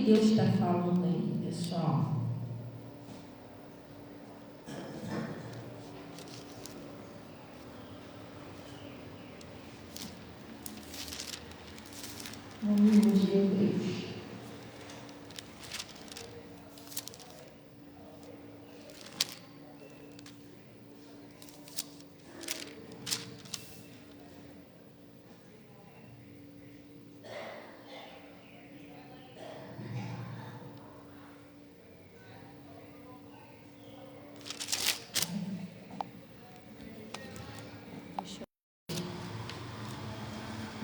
Deus está falando aí, pessoal? No livro de Hebreus.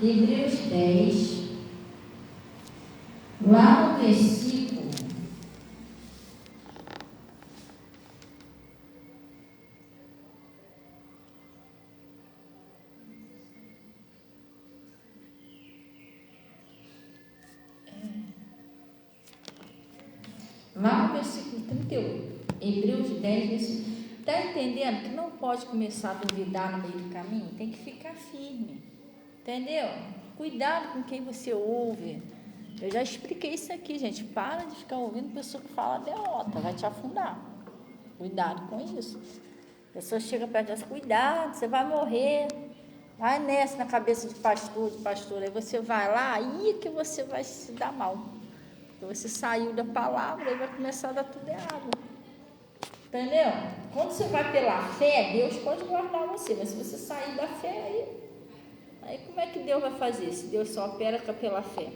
Hebreus 10, lá no versículo 38, Hebreus 10, versículo. Está entendendo que não pode começar a duvidar no meio do caminho? Tem que ficar firme, entendeu? Cuidado com quem você ouve. Eu já expliquei isso aqui, gente. Para de ficar ouvindo pessoa que fala derrota, vai te afundar. Cuidado com isso. A pessoa chega perto de você, cuidado, você vai morrer. Vai nessa na cabeça de pastor, aí você vai lá, aí que você vai se dar mal. Porque você saiu da palavra, aí vai começar a dar tudo errado. Entendeu? Quando você vai pela fé, Deus pode guardar você, mas se você sair da fé, aí como é que Deus vai fazer, se Deus só opera pela fé?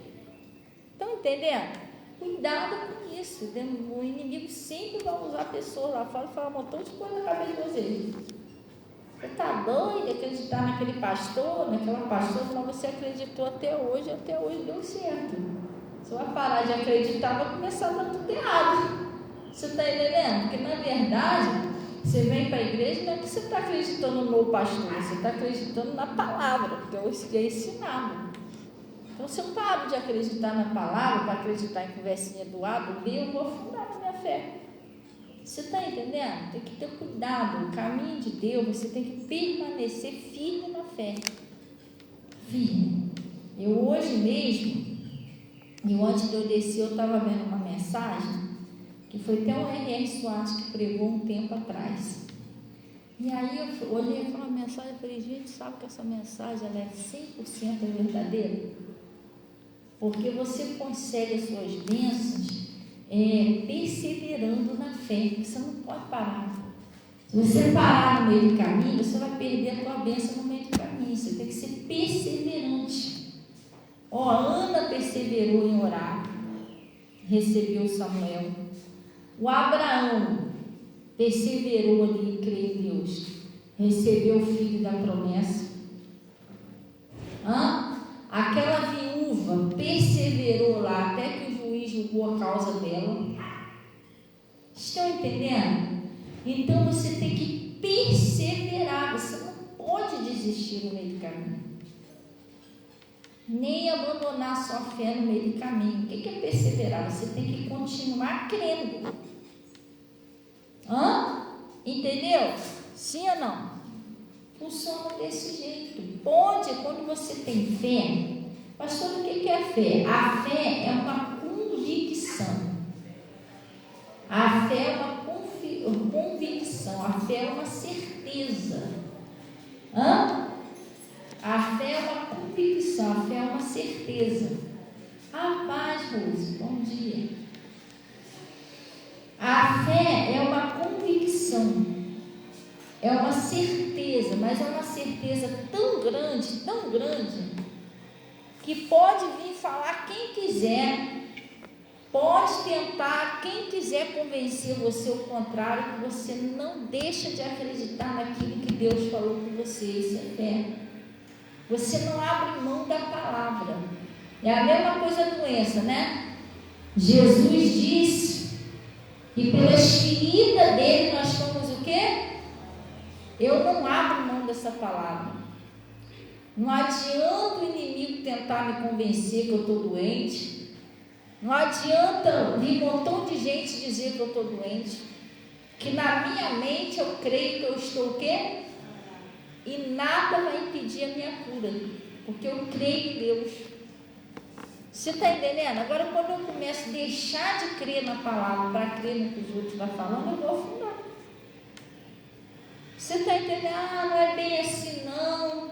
Estão entendendo? Cuidado com isso. O inimigo sempre vai usar pessoas lá fora e falar um montão de coisa na cabeça de vocês. Você está doido de acreditar naquele pastor, naquela pastora, mas você acreditou até hoje deu certo. Você vai parar de acreditar, vai começar a dar tudo errado. Você está entendendo? Porque na verdade, você vem para a igreja, não é que você está acreditando no pastor, você está acreditando na palavra, porque é ensinado. Então, se eu paro de acreditar na palavra, para acreditar em conversinha do A, do B, eu vou afundar na minha fé. Você está entendendo? Tem que ter cuidado. O caminho de Deus, você tem que permanecer firme na fé. Firme. Eu hoje mesmo, antes de eu descer, eu estava vendo uma mensagem, que foi até o R.R. Soares que pregou um tempo atrás. E aí eu olhei aquela mensagem e falei, gente, sabe que essa mensagem ela é 100% verdadeira? Porque você consegue as suas bênçãos perseverando na fé. Você não pode parar. Se você parar no meio do caminho, você vai perder a tua bênção no meio do caminho. Você tem que ser perseverante. Ana perseverou em orar, recebeu Samuel. O Abraão perseverou ali em crer em Deus, recebeu o filho da promessa. Aquela viúva perseverou lá até que o juiz julgou a causa dela. Estão entendendo? Então você tem que perseverar, você não pode desistir no meio do caminho, nem abandonar sua fé no meio do caminho. O que é perseverar? Você tem que continuar crendo. Entendeu? Sim ou não? Funciona desse jeito. Quando você tem fé, pastor, o que é fé? A fé é uma convicção. A fé é uma convicção. A fé é uma certeza. A fé é uma convicção. A fé é uma certeza. Paz, Rose, bom dia. A fé é uma convicção. É uma certeza, mas é uma certeza tão grande, que pode vir falar quem quiser, pode tentar quem quiser convencer você ao contrário, que você não deixa de acreditar naquilo que Deus falou com você. Isso é fé. Você não abre mão da palavra. É a mesma coisa a doença, né? Jesus disse que pelas feridas dele nós somos o quê? Eu não abro mão dessa palavra. Não adianta o inimigo tentar me convencer que eu estou doente. Não adianta vir um montão de gente dizer que eu estou doente. Que na minha mente eu creio que eu estou o quê? E nada vai impedir a minha cura. Porque eu creio em Deus. Você está entendendo? Agora, quando eu começo a deixar de crer na palavra para crer no que os outros estão falando, eu vou afundar. Você está entendendo? Não é bem assim não,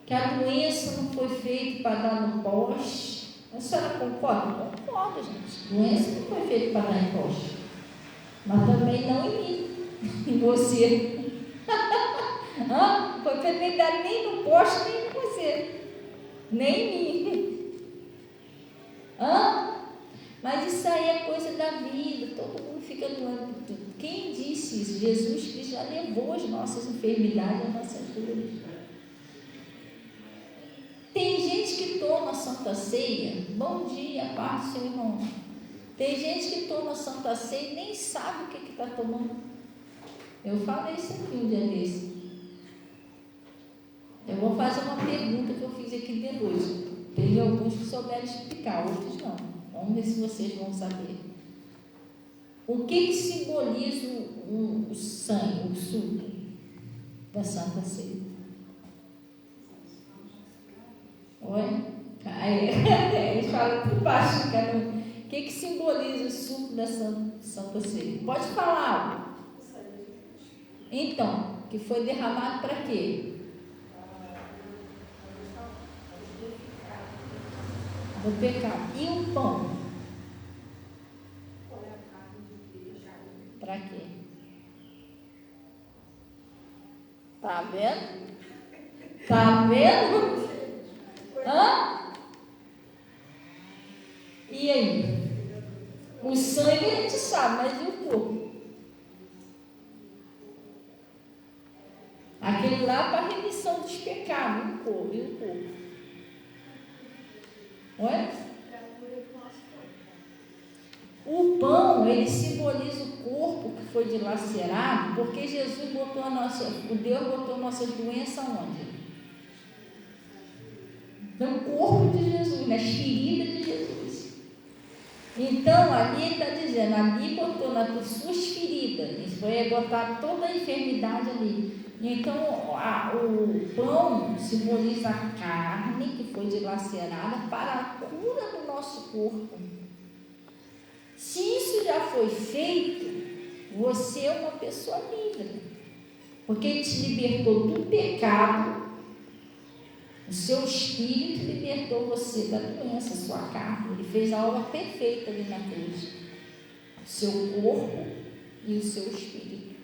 que a doença não foi feita para dar no poste. A senhora concorda? Concordo, gente. Doença não foi feita para dar em poste. Mas também não em mim, em você. Foi feita para dar nem no poste, nem em você. Nem em mim. Mas isso aí é coisa da vida, todo mundo fica doendo. Quem disse isso? Jesus Cristo já levou as nossas enfermidades, as nossas dores. Tem gente que toma Santa Ceia, bom dia, paz, seu irmão. Tem gente que toma Santa Ceia e nem sabe o que está tomando. Eu falei isso aqui um dia desse. Eu vou fazer uma pergunta que eu fiz aqui de noite. Tem alguns que souberam explicar, outros não. Vamos ver se vocês vão saber. O que simboliza o sangue, o suco da Santa Ceia? Oi? Eles falam por baixo, cara. O que simboliza o suco da Santa Ceia? Pode falar. Então, que foi derramado para quê? Do pecado. E o pão? Para quê? Tá vendo? Tá vendo? E aí? O sangue a gente sabe, mas e o corpo? Aquele lá para a remissão dos pecados, o corpo, e o corpo? Olha. O pão, ele simboliza o corpo que foi dilacerado, porque Jesus botou Deus botou nossas doenças onde? No corpo de Jesus, nas feridas de Jesus. Então, ali está dizendo, ali botou nas suas feridas, foi botar toda a enfermidade ali. Então, o pão simboliza a carne que foi dilacerada para a cura do nosso corpo. Se isso já foi feito, você é uma pessoa livre, porque Ele te libertou do pecado, o seu espírito libertou você da doença, a sua carne. Ele fez a obra perfeita ali na cruz, o seu corpo e o seu espírito.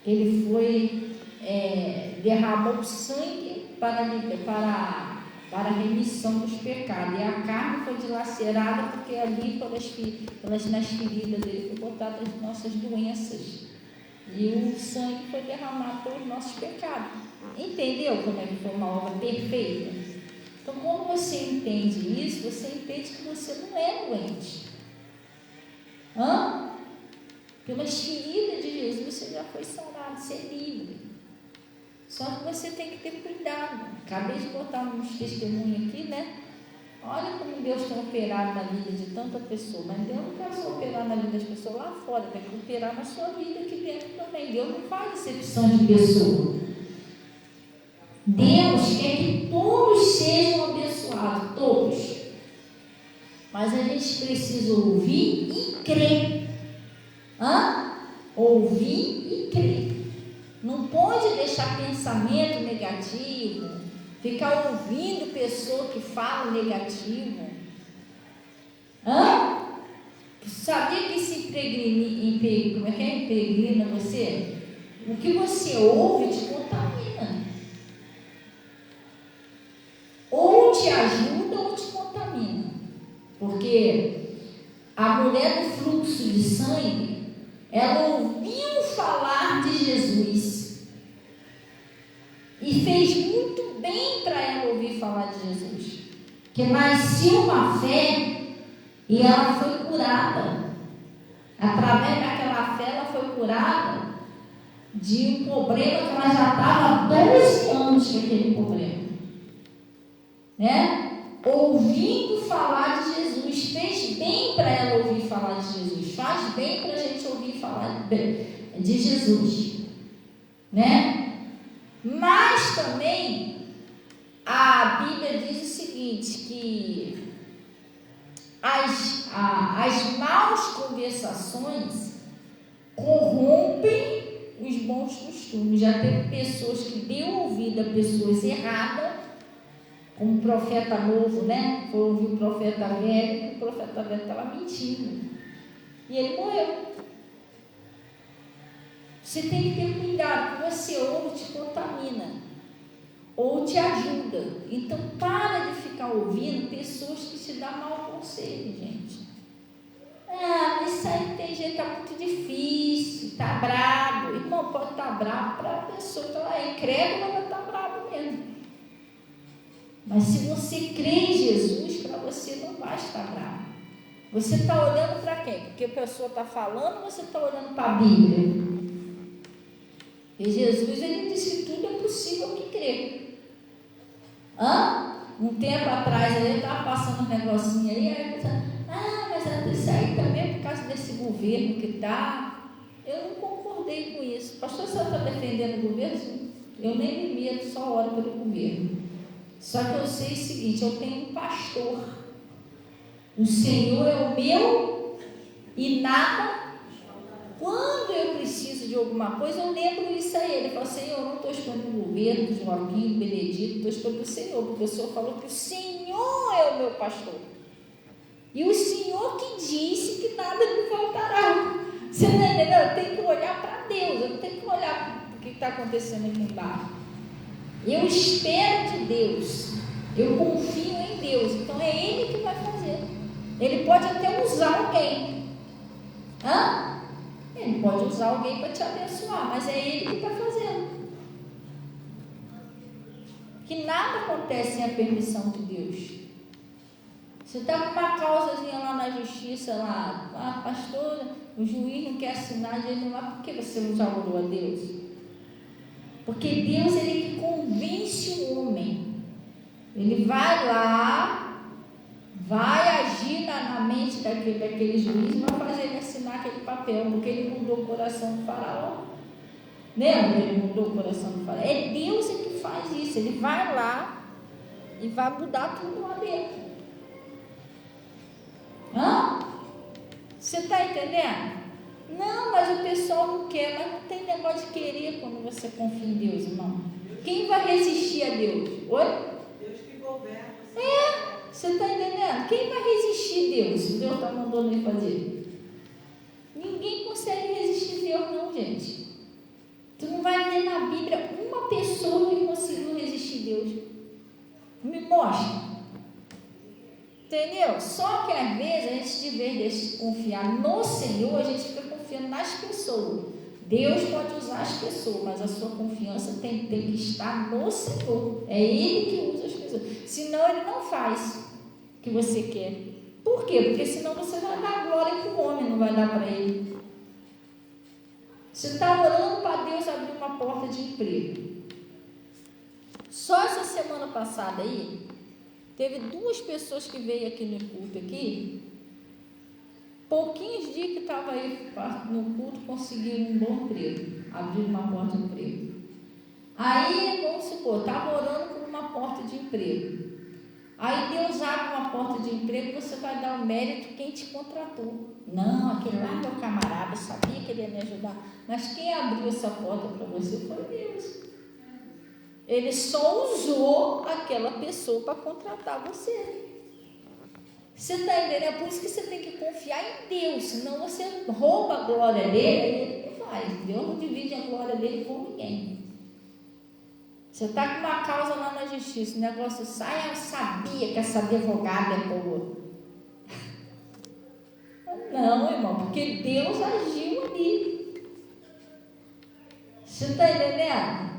Ele foi, derramou sangue para a remissão dos pecados. E a carne foi dilacerada porque ali nas feridas dele foi botada as nossas doenças. E o sangue foi derramado pelos nossos pecados. Entendeu como é que foi uma obra perfeita? Então, quando você entende isso, você entende que você não é doente. Pelas feridas de Jesus, você já foi sarado, você é livre. Só que você tem que ter cuidado. Acabei de botar uns testemunhos aqui, né? Olha como Deus tem operado na vida de tanta pessoa. Mas Deus não quer só operar na vida das pessoas lá fora, tem que operar na sua vida aqui dentro também. Deus não faz exceção de pessoa. Deus quer que todos sejam abençoados, todos. Mas a gente precisa ouvir e crer. Ouvir e crer. Não pode deixar pensamento negativo, ficar ouvindo pessoa que fala negativo. Sabia que se impregna você? O que você ouve te contamina. Ou te ajuda ou te contamina. Porque a mulher do fluxo de sangue, ela ouviu falar de Jesus e fez muito bem para ela ouvir falar de Jesus, que nasceu uma fé e ela foi curada. Através daquela fé ela foi curada de um problema que ela já estava há 12 anos com aquele problema, né? Ouvindo falar de Jesus, fez bem para ela ouvir falar de Jesus, faz bem para a gente ouvir falar de Jesus, né? Mas também a Bíblia diz o seguinte, que as más conversações corrompem os bons costumes. Já teve pessoas que deu ouvido a pessoas erradas, como o profeta novo, né? Foi ouvir o profeta velho, e o profeta velho estava mentindo. E ele morreu. Você tem que ter cuidado, que você ouve te contamina, ou te ajuda. Então, para de ficar ouvindo pessoas que te dão mau conselho, gente. Mas isso aí tem jeito, está muito difícil, está bravo. Irmão, pode estar bravo para a pessoa que ela é incrédula, ela está brava mesmo. Mas se você crê em Jesus, para você não vai estar bravo. Você está olhando para quem? Porque a pessoa está falando, ou você está olhando para a Bíblia? E Jesus, ele disse que tudo é possível que crê. Um tempo atrás, ele estava passando um negocinho aí pensando, mas isso aí também é por causa desse governo que está. Eu não concordei com isso. Pastor, você está defendendo o governo? Eu nem me meto, só oro pelo governo. Só que eu sei o seguinte, eu tenho um pastor. O Senhor é o meu e nada. Quando eu preciso de alguma coisa, eu lembro isso a ele. Eu falo, Senhor, eu não estou esperando o governo, do Joaquim, do Benedito, estou esperando o Senhor, porque o Senhor falou que o Senhor é o meu pastor. E o Senhor que disse que nada me faltará. Você não entendeu? Eu tenho que olhar para Deus, eu não tenho que olhar para o que está acontecendo aqui embaixo. Eu espero de Deus, eu confio em Deus, então é Ele que vai fazer. Ele pode até usar alguém. Ele pode usar alguém para te abençoar, mas é Ele que está fazendo. Que nada acontece sem a permissão de Deus. Você está com uma causazinha lá na justiça, lá, pastor, o juiz não quer assinar, ele lá, por que você não já orou a Deus? Porque Deus, ele que convence o homem. Ele vai lá, vai agir na mente daquele juiz, vai fazer ele assinar aquele papel, porque ele mudou o coração do faraó. Lembra? Ele mudou o coração do faraó. É Deus que faz isso. Ele vai lá e vai mudar tudo lá dentro. Você está entendendo? Não, mas o pessoal não quer. Mas não tem negócio de querer quando você confia em Deus, irmão. Quem vai resistir a Deus? Oi? Deus que governa. Você está entendendo? Quem vai resistir a Deus? Deus está mandando ele fazer. Ninguém consegue resistir a Deus, não, gente. Tu não vai ver na Bíblia uma pessoa que conseguiu resistir a Deus. Me mostra. Entendeu? Só que às vezes a gente, de vez de confiar no Senhor, a gente fica confiando nas pessoas. Deus pode usar as pessoas, mas a sua confiança tem que estar no Senhor. É Ele que usa as pessoas. Senão Ele não faz o que você quer. Por quê? Porque senão você vai dar glória para o homem, não vai dar para Ele. Você está orando para Deus abrir uma porta de emprego. Só essa semana passada aí, teve 2 pessoas que veio aqui no culto aqui, pouquinhos dias que estavam aí no culto, conseguiram um bom emprego, abriram uma porta de emprego. Aí, vamos supor, estava orando por uma porta de emprego. Aí Deus abre uma porta de emprego, você vai dar o mérito quem te contratou. Não, aquele lá é meu camarada, eu sabia que ele ia me ajudar. Mas quem abriu essa porta para você foi Deus. Ele só usou aquela pessoa para contratar você. Você está entendendo? É por isso que você tem que confiar em Deus, senão você rouba a glória dele e ele não faz. Deus não divide a glória dele com ninguém. Você está com uma causa lá na justiça, o negócio sai, eu sabia que essa advogada é boa. Não, irmão, porque Deus agiu ali. Você está entendendo?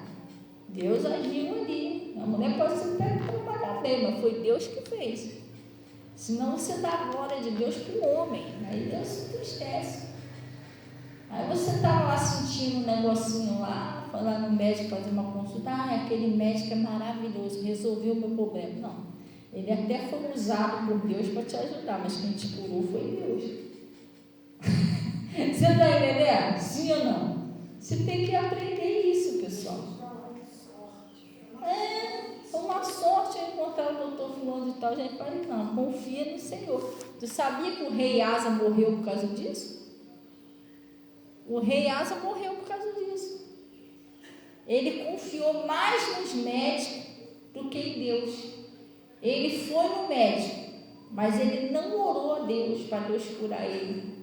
Deus agiu ali. A mulher pode até trabalhar bem, mas foi Deus que fez. Senão você dá a glória de Deus para o homem. Aí Deus se entristece. Aí você estava lá sentindo um negocinho lá, foi lá no médico fazer uma consulta. Aquele médico é maravilhoso, resolveu o meu problema. Não. Ele até foi usado por Deus para te ajudar, mas quem te curou foi Deus. Você está entendendo? Sim ou não? Você tem que aprender isso, pessoal. É uma sorte encontrar o doutor fulano de tal, a gente fala, não, confia no Senhor. Tu sabia que o rei Asa morreu por causa disso? O rei Asa morreu por causa disso. Ele confiou mais nos médicos do que em Deus. Ele foi no médico, mas ele não orou a Deus para Deus curar ele.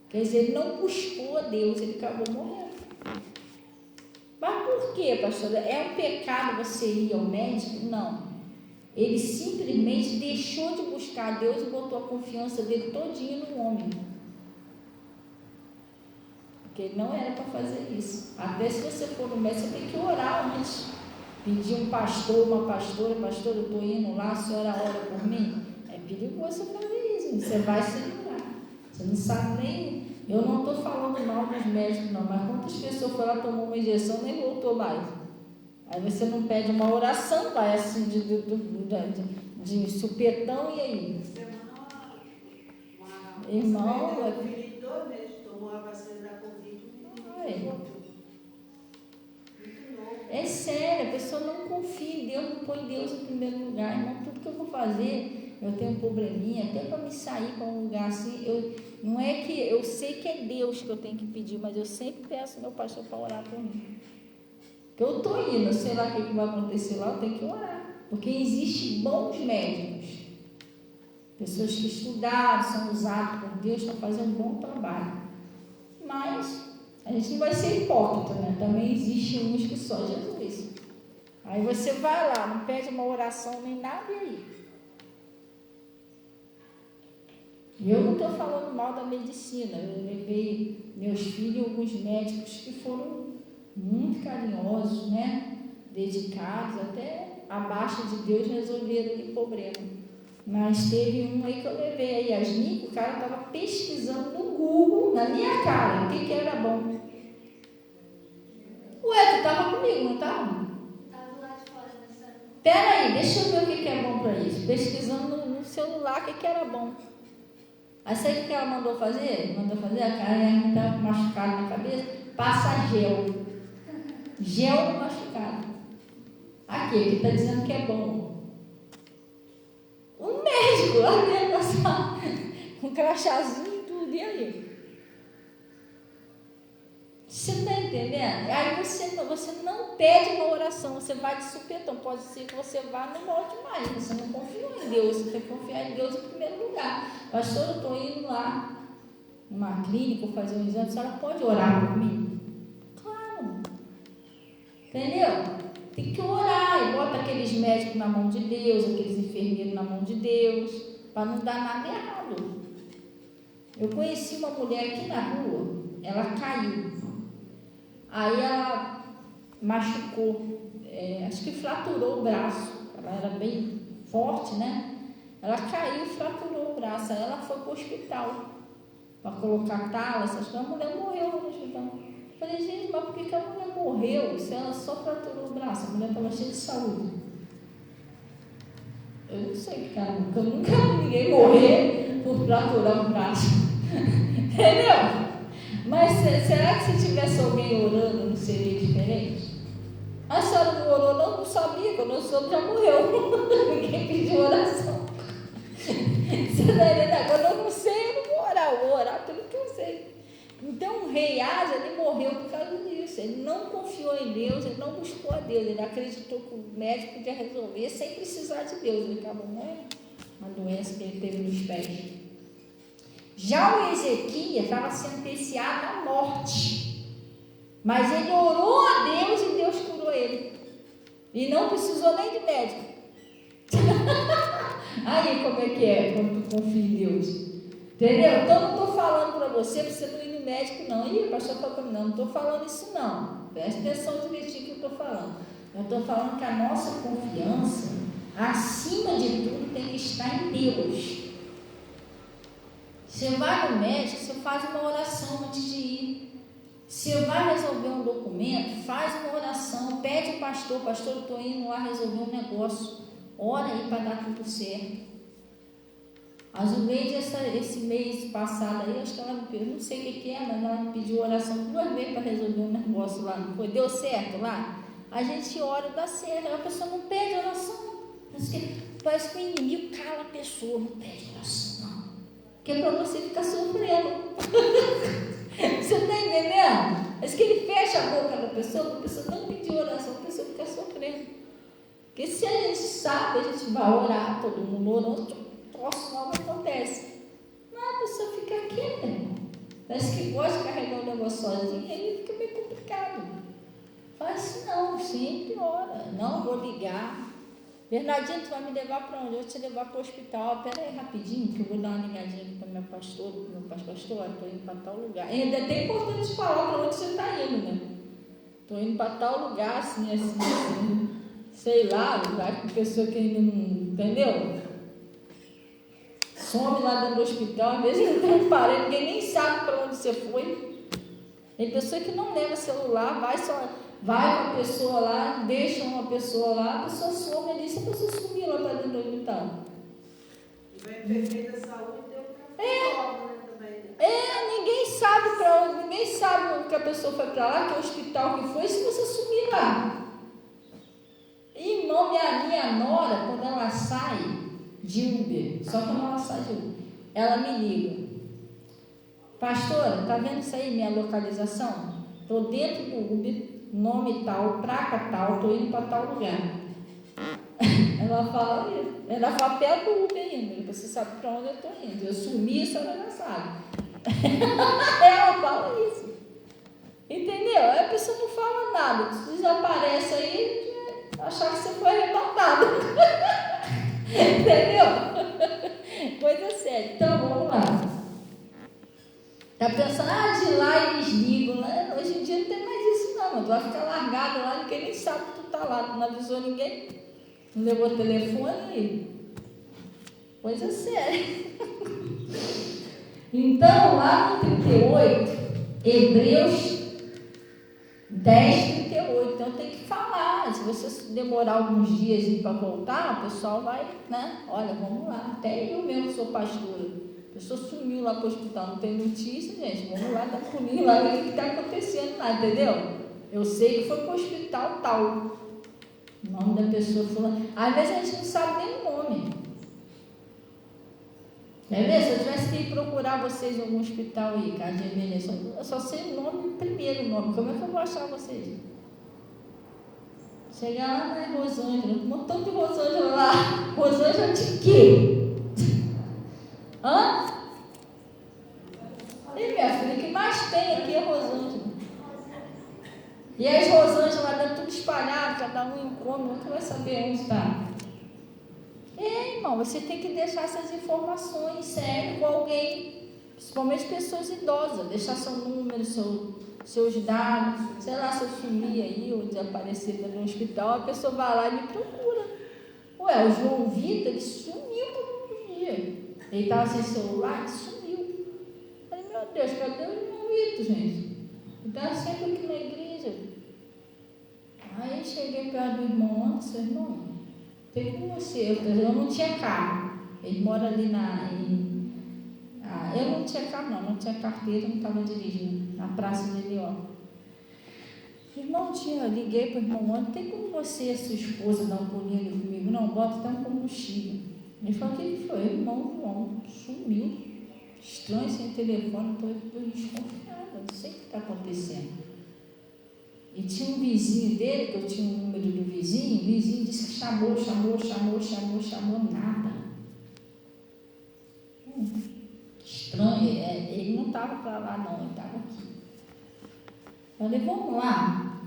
Quer dizer, ele não buscou a Deus, ele acabou morrendo. Mas por quê, pastora? É um pecado você ir ao médico? Não. Ele simplesmente deixou de buscar a Deus e botou a confiança dele todinha no homem. Porque ele não era para fazer isso. Até se você for no médico, você tem que orar antes. Pedir um pastor, uma pastora, pastor, eu estou indo lá, a senhora ora por mim? É perigoso você fazer isso, você vai se livrar. Você não sabe nem. Eu não estou falando mal dos médicos, não, mas quantas pessoas foram lá, tomou uma injeção, nem voltou mais. Aí você não pede uma oração, vai assim de supetão, e aí? Irmão, tomou a vacina da Covid. É sério, a pessoa não confia em Deus, não põe Deus em primeiro lugar. Irmão, tudo que eu vou fazer, eu tenho um probleminha, até para me sair para um lugar assim, não é que eu sei que é Deus que eu tenho que pedir, mas eu sempre peço meu pastor para orar por mim. Porque eu estou indo, sei lá o que vai acontecer lá, eu tenho que orar. Porque existem bons médicos, pessoas que estudaram, são usadas por Deus para fazer um bom trabalho. Mas a gente não vai ser hipócrita, né? Também existem uns que só Jesus. Aí você vai lá, não pede uma oração nem nada, e aí? Eu não estou falando mal da medicina. Eu levei meus filhos, alguns médicos que foram muito carinhosos, né? Dedicados, até abaixo de Deus resolveram aquele problema. Mas teve um aí que eu levei a Yasmin, o cara estava pesquisando no Google, na minha cara, o que era bom. Ué, tu estava comigo, não estava? Estava lá de fora nessa. Pera aí, deixa eu ver o que é bom para isso. Pesquisando no celular o que era bom. Aí sabe o que ela mandou fazer? A cara estava machucada na cabeça. Passa gel. Gel no machucado. Aqui está dizendo que é bom. Um médico lá dentro, com crachazinho e tudo, e aí? Você está entendendo? Aí você não pede uma oração, você vai de supetão. Pode ser que você vá no mal demais, você não confiou em Deus, você tem que confiar em Deus em primeiro lugar. Pastor, eu estou indo lá numa clínica fazer um exame, a senhora pode orar por mim? Claro. Entendeu? Tem que orar e bota aqueles médicos na mão de Deus, aqueles enfermeiros na mão de Deus, para não dar nada errado. Eu conheci uma mulher aqui na rua, ela caiu. Aí ela machucou, acho que fraturou o braço. Ela era bem forte, né? Ela caiu e fraturou o braço. Aí ela foi para o hospital para colocar tala, essas coisas. A mulher morreu no hospital. Eu falei, gente, mas por que a mulher morreu se ela só fraturou o braço? A mulher estava cheia de saúde. Eu não sei, cara, porque eu nunca vi ninguém morrer por fraturar o braço. Entendeu? Mas será que se tivesse alguém orando não seria diferente? A senhora não orou, não sabia, quando eu soube já morreu. Ninguém pediu oração. Você está entendendo? Agora eu não sei, eu não vou orar pelo que eu sei. Então o rei Asa, ele morreu por causa disso. Ele não confiou em Deus, ele não buscou a Deus, ele acreditou que o médico podia resolver sem precisar de Deus. Ele acabou morrendo, uma doença que ele teve nos pés. Já o Ezequias estava sentenciado à morte, mas ele orou a Deus e Deus curou ele, e não precisou nem de médico. Aí como é que é quando tu confia em Deus? Entendeu? Então não estou falando para você não ir no médico não. Ih, pastor, não estou falando isso não. Presta atenção direitinho que eu estou falando. Eu estou falando que a nossa confiança, acima de tudo, tem que estar em Deus. Você vai no médico, você faz uma oração antes de ir. Você vai resolver um documento, faz uma oração, pede o pastor, eu estou indo lá resolver um negócio. Ora aí para dar tudo certo. A Zuleide, esse mês passado aí, acho que ela me pediu, não sei o que é, mas ela me pediu oração 2 vezes para resolver um negócio lá, não foi? Deu certo lá? A gente ora e dá certo, a pessoa não pede oração. parece que o inimigo cala a pessoa, não pede oração, não. Que é para você ficar sofrendo. Você está entendendo? Mas que ele fecha a boca da pessoa, para a pessoa não pedir oração, a pessoa fica sofrendo. Porque se a gente sabe, a gente vai orar, todo mundo orando, o troço não acontece. Não, a pessoa fica quieta, irmão. Parece que gosta de carregar o negócio sozinho, aí fica meio complicado. Faz assim, não, sempre ora. Não vou ligar. Bernardinho, tu vai me levar para onde? Eu vou te levar para o hospital. Pera aí rapidinho, que eu vou dar uma ligadinha aqui para minha pastora, para o meu pastor, estou indo para tal lugar. E ainda é até importante falar para onde você está indo, né? Estou indo para tal lugar, assim, sei lá, lugar com pessoa que ainda não, entendeu? Some lá dentro do hospital, às vezes não tem parede, ninguém nem sabe para onde você foi. Tem pessoa que não leva celular, vai com a pessoa lá, deixa uma pessoa lá, a pessoa some ali, se a pessoa sumir lá para dentro do hospital. E vai perfeita da saúde, tem um também. Ninguém sabe para onde, ninguém sabe que a pessoa foi para lá, que hospital que foi, se você sumir lá. Irmão, minha nora, quando ela sai de Uber, só quando ela sai de Uber, ela me liga: pastora, tá vendo isso aí, minha localização? Estou dentro do Uber, nome tal, placa tal, estou indo para tal lugar. Ela fala isso. Ela fala perto do Uber ainda, você sabe para onde eu estou indo. Eu sumi, a senhora já sabe. Ela fala isso. Entendeu? Aí a pessoa não fala nada, se desaparece aí, achar que você foi arrebatado. Entendeu? Coisa séria. Então vamos lá. Tá pensando, de lá eles ligam, né? Hoje em dia não tem mais isso não, tu vai ficar largado lá, ninguém nem sabe que tu tá lá, tu não avisou ninguém, não levou telefone, coisa séria. Então, lá no 38, Hebreus 10, 38, então tem que falar, se você demorar alguns dias para voltar, o pessoal vai, né? Olha, vamos lá, até eu mesmo sou pastora. A pessoa sumiu lá para o hospital, não tem notícia, gente, vamos lá, dá comigo lá, ver o que está acontecendo lá, entendeu? Eu sei que foi para o hospital tal. O nome da pessoa fulana. Às vezes a gente não sabe nem o nome. Quer ver? Se eu tivesse que ir procurar vocês em algum hospital aí, caso de emergência, eu só sei o nome, o primeiro nome. Como é que eu vou achar vocês? Chegar lá na Rosângela, um montão de Rosângela lá. Rosângela de quê? Hã? E minha filha, o que mais tem aqui é Rosângela. E as Rosângelas lá dentro tudo espalhado, cada um em um cômodo, nunca vai saber onde está. Irmão, você tem que deixar essas informações sérias com alguém, principalmente pessoas idosas, deixar seu número, seus dados, sei lá, se eu sumir aí ou desaparecer no hospital, a pessoa vai lá e me procura. Ué, o João Vitor, ele sumiu por um dia. Ele estava sem celular e sumiu. Eu falei, meu Deus, cadê o João Vitor, gente? Ele estava sempre aqui na igreja. Aí cheguei perto do irmão ontem, seu irmão, tem com você, eu não tinha carro. Ele mora ali eu não tinha carro não tinha carteira, não estava dirigindo, na praça de Leó. Irmão, liguei para o irmão ontem, tem como você e a sua esposa dar um pulinho ali comigo? Não, bota até um combustível. Ele falou, o que foi? Irmão, sumiu. Estranho, sem telefone, estou desconfiada, não sei o que está acontecendo. E tinha um vizinho dele, que eu tinha o número do vizinho, o vizinho disse que chamou, nada. Estranho, ele não estava para lá não, ele estava aqui. Falei, vamos lá,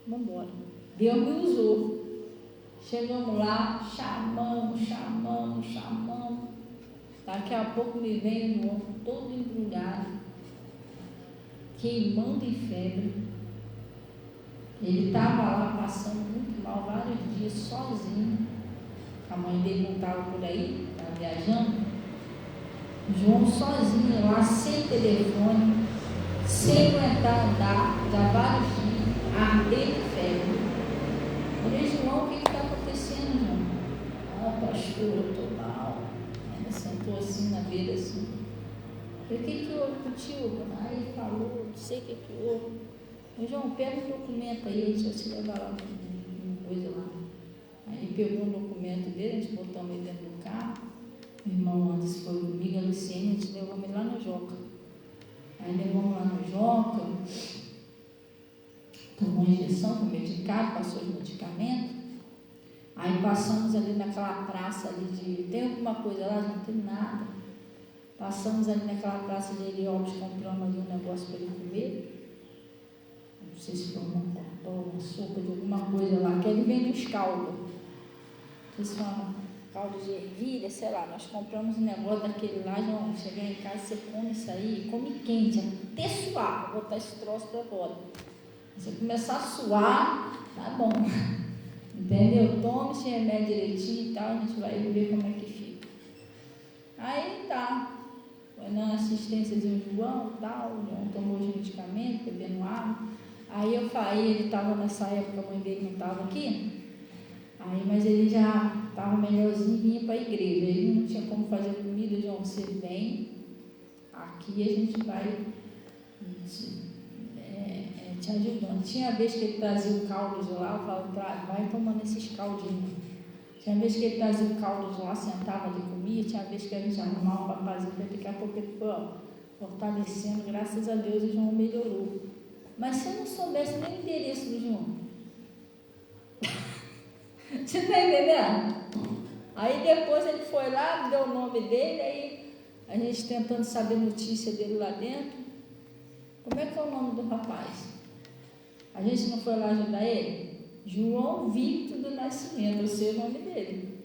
vamos embora. Deus me usou. Chegamos lá, chamamos. Daqui a pouco me vem o ombro todo embrulhado, queimando em febre. Ele estava lá passando muito mal vários dias sozinho. A mãe dele não estava por aí, estava viajando. João sozinho lá, sem telefone, sem aguentar andar, já vários dias, ardendo em febre. Eu falei, João, o que está acontecendo, João? Pastor, eu estou mal. Ela sentou assim na beira assim. Eu falei, o que houve contigo? Aí ele falou, não sei o que houve. João, pega o documento aí, deixa eu te levar lá, uma coisa lá. Aí pegou um documento dele, a gente botou ele dentro do carro. O irmão antes foi comigo, a Luciene, a gente levou ele lá no Joca. Aí levamos lá no Joca, tomou injeção, foi medicado, passou os medicamentos. Aí passamos ali naquela praça ali de... Tem alguma coisa lá? Não tem nada. Passamos ali naquela praça de Heliópolis, compramos ali um negócio para ele comer. Não sei se foi uma sopa de alguma coisa lá, que ele vende uns caldos. Não sei se foi caldo de ervilha, sei lá. Nós compramos um negócio daquele lá, João, chegar em casa, você come isso aí, come quente, até suar, vou botar esse troço para fora. Se você começar a suar, tá bom. Entendeu? Tome esse remédio direitinho e tal, a gente vai ver como é que fica. Aí tá. Foi na assistência de João e tal, o João tomou os medicamentos, bebendo água. Aí eu falei, ele estava nessa época, a mãe dele não estava aqui, aí, mas ele já estava melhorzinho e vinha para a igreja. Ele não tinha como fazer comida, João, você vem, aqui a gente vai te ajudando. Tinha vez que ele trazia o caldo de lá, eu falava, vai tomando esses caldinhos. Tinha vez que ele trazia o caldo de lá, sentava ali comia, tinha vez que a gente arrumava um papazinho, daqui a pouco ele foi fortalecendo, graças a Deus o João melhorou. Mas se eu não soubesse nem o endereço do João, você está entendendo? Aí depois ele foi lá, deu o nome dele, aí a gente tentando saber notícia dele lá dentro. Como é que é o nome do rapaz? A gente não foi lá ajudar ele? João Victor do Nascimento, eu sei o nome dele.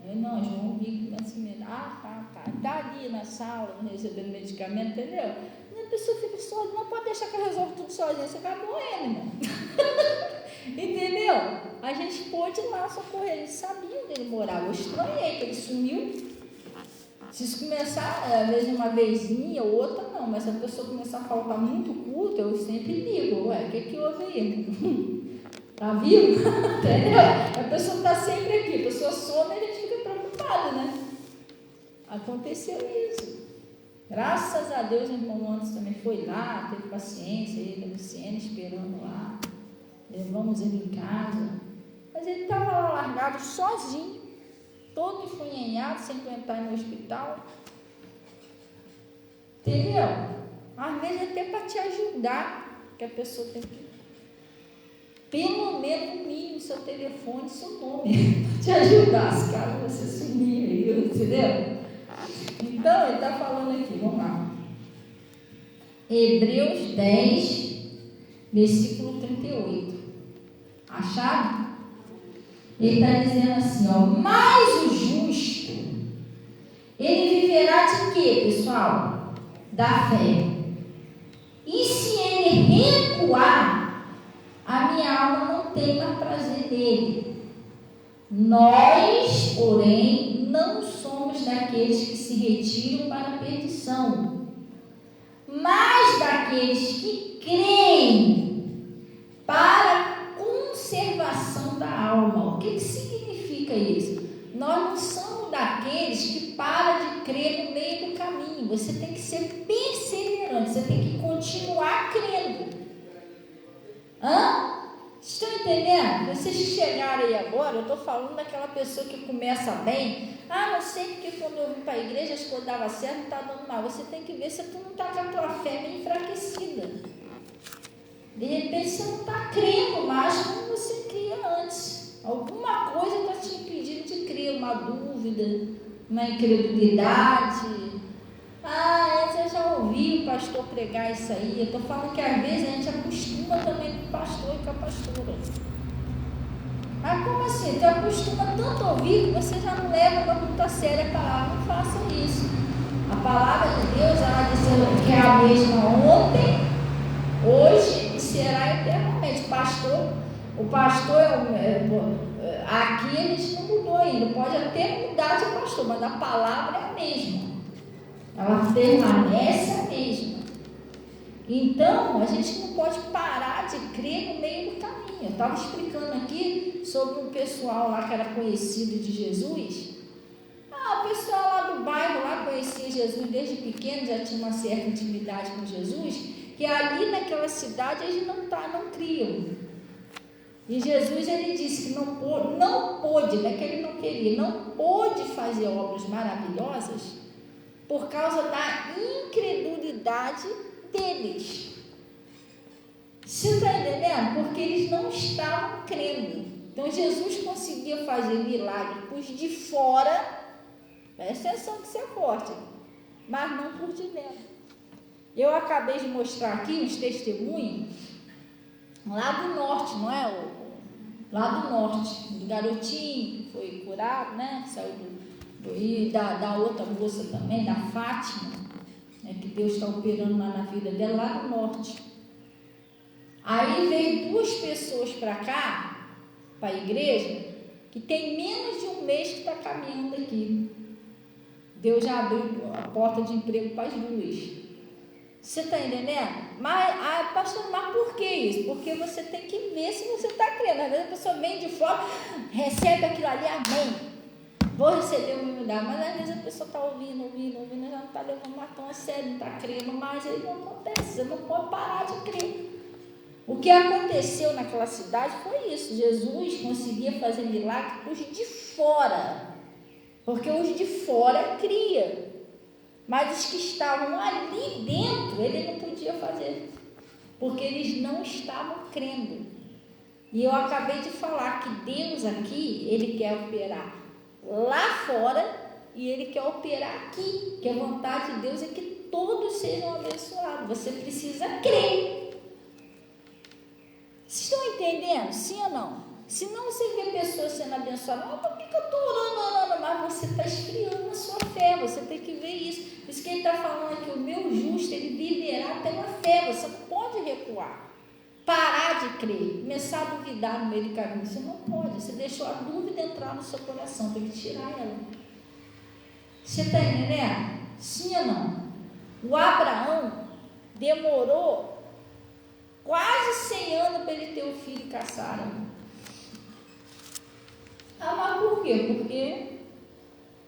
Aí não, João Victor do Nascimento. Ah, tá. Está ali na sala, recebendo medicamento, entendeu? E a pessoa fica sozinha, não pode deixar que eu resolva tudo sozinha, você vai morrer, irmão. Entendeu? A gente pôde ir lá socorrer, eles sabiam onde ele morava. Eu estranhei que ele sumiu. Se isso começar, às vezes uma vezinha ou outra, não, mas se a pessoa começar a faltar muito culto, eu sempre ligo, ué, o que houve aí? Tá vivo? Entendeu? A pessoa está sempre aqui, a pessoa some e a gente fica preocupada, né? Aconteceu isso. Graças a Deus, o irmão antes também foi lá, teve paciência, ele e a Luciene esperando lá. Levamos ele em casa. Mas ele estava lá largado sozinho, todo enfunhanhado, sem aguentar ir no hospital. Entendeu? Às vezes até para te ajudar, que a pessoa tem que, pelo menos no mínimo, seu telefone, seu nome, para te ajudar, se caso você sumir aí, entendeu? Então, ele está falando aqui, vamos lá. Hebreus 10, versículo 38. Acharam? Ele está dizendo assim, ó, mas o justo, ele viverá de quê, pessoal? Da fé. E se ele recuar, a minha alma não tem mais prazer nele. Nós, porém, não somos daqueles que se retiram para a perdição, mas daqueles que creem para a conservação da alma. O que significa isso? Nós não somos daqueles que param de crer no meio do caminho. Você tem que ser perseverante, você tem que continuar crendo. Estão entendendo? Vocês chegaram aí agora, eu estou falando daquela pessoa que começa bem. Não sei porque quando eu vim para a igreja as coisas davam certo, não está dando mal. Você tem que ver se tu não está com a tua fé meio enfraquecida. De repente você não está crendo mais como você cria antes. Alguma coisa está te impedindo de crer, uma dúvida, uma incredulidade. Eu já ouvi o pastor pregar isso aí. Eu estou falando que às vezes a gente acostuma também com o pastor e com a pastora. Mas como assim? Tu acostuma tanto a ouvir que você já não leva muito a sério a palavra. Não faça isso. A palavra de Deus, ela diz que é a mesma ontem, hoje e será eternamente. O pastor aqui a gente não mudou ainda. Pode até mudar de pastor, mas a palavra é a mesma. Ela permanece a mesma. Então, a gente não pode parar de crer no meio do caminho. Eu estava explicando aqui sobre um pessoal lá que era conhecido de Jesus. O pessoal lá do bairro lá conhecia Jesus desde pequeno, já tinha uma certa intimidade com Jesus, que ali naquela cidade eles não criam. E Jesus, ele disse que não pôde, não é que ele não queria, não pôde fazer obras maravilosas por causa da incredulidade deles. Você está entendendo? Porque eles não estavam crendo. Então Jesus conseguia fazer milagres por de fora, presta atenção que isso é forte, mas não por de dentro. Eu acabei de mostrar aqui uns testemunhos lá do norte, não é? Lá do norte, do garotinho que foi curado, né? Saiu e da outra moça também, da Fátima, né? Que Deus está operando lá na vida dela, lá do norte. Aí veio 2 pessoas para cá, para a igreja, que tem menos de um mês que está caminhando aqui. Deus já abriu a porta de emprego para as 2. Você está entendendo? Mas, pastor, mas por que isso? Porque você tem que ver se você está crendo. Às vezes a pessoa vem de fora, recebe aquilo ali, amém. Vou receber o meu dar. Mas às vezes a pessoa está ouvindo, já não está levando mais tão a sério, não está crendo mais. Aí não acontece, você não pode parar de crer. O que aconteceu naquela cidade foi isso. Jesus conseguia fazer milagres para os de fora, porque os de fora criam. Mas os que estavam ali dentro, ele não podia fazer, porque eles não estavam crendo. E eu acabei de falar que Deus aqui, ele quer operar lá fora e ele quer operar aqui, que a vontade de Deus é que todos sejam abençoados. Você precisa crer. Vocês estão entendendo? Sim ou não? Senão você vê pessoas sendo abençoadas. Por que eu estou orando? Mas você está esfriando a sua fé. Você tem que ver isso. Por isso que ele está falando aqui, o meu justo, ele viverá pela fé. Você não pode recuar. Parar de crer. Começar a duvidar no meio do caminho. Você não pode. Você deixou a dúvida entrar no seu coração. Tem que tirar ela. Você está entendendo? Sim ou não? O Abraão demorou quase 100 anos para ele ter o filho com a Sara. Mas por quê? Porque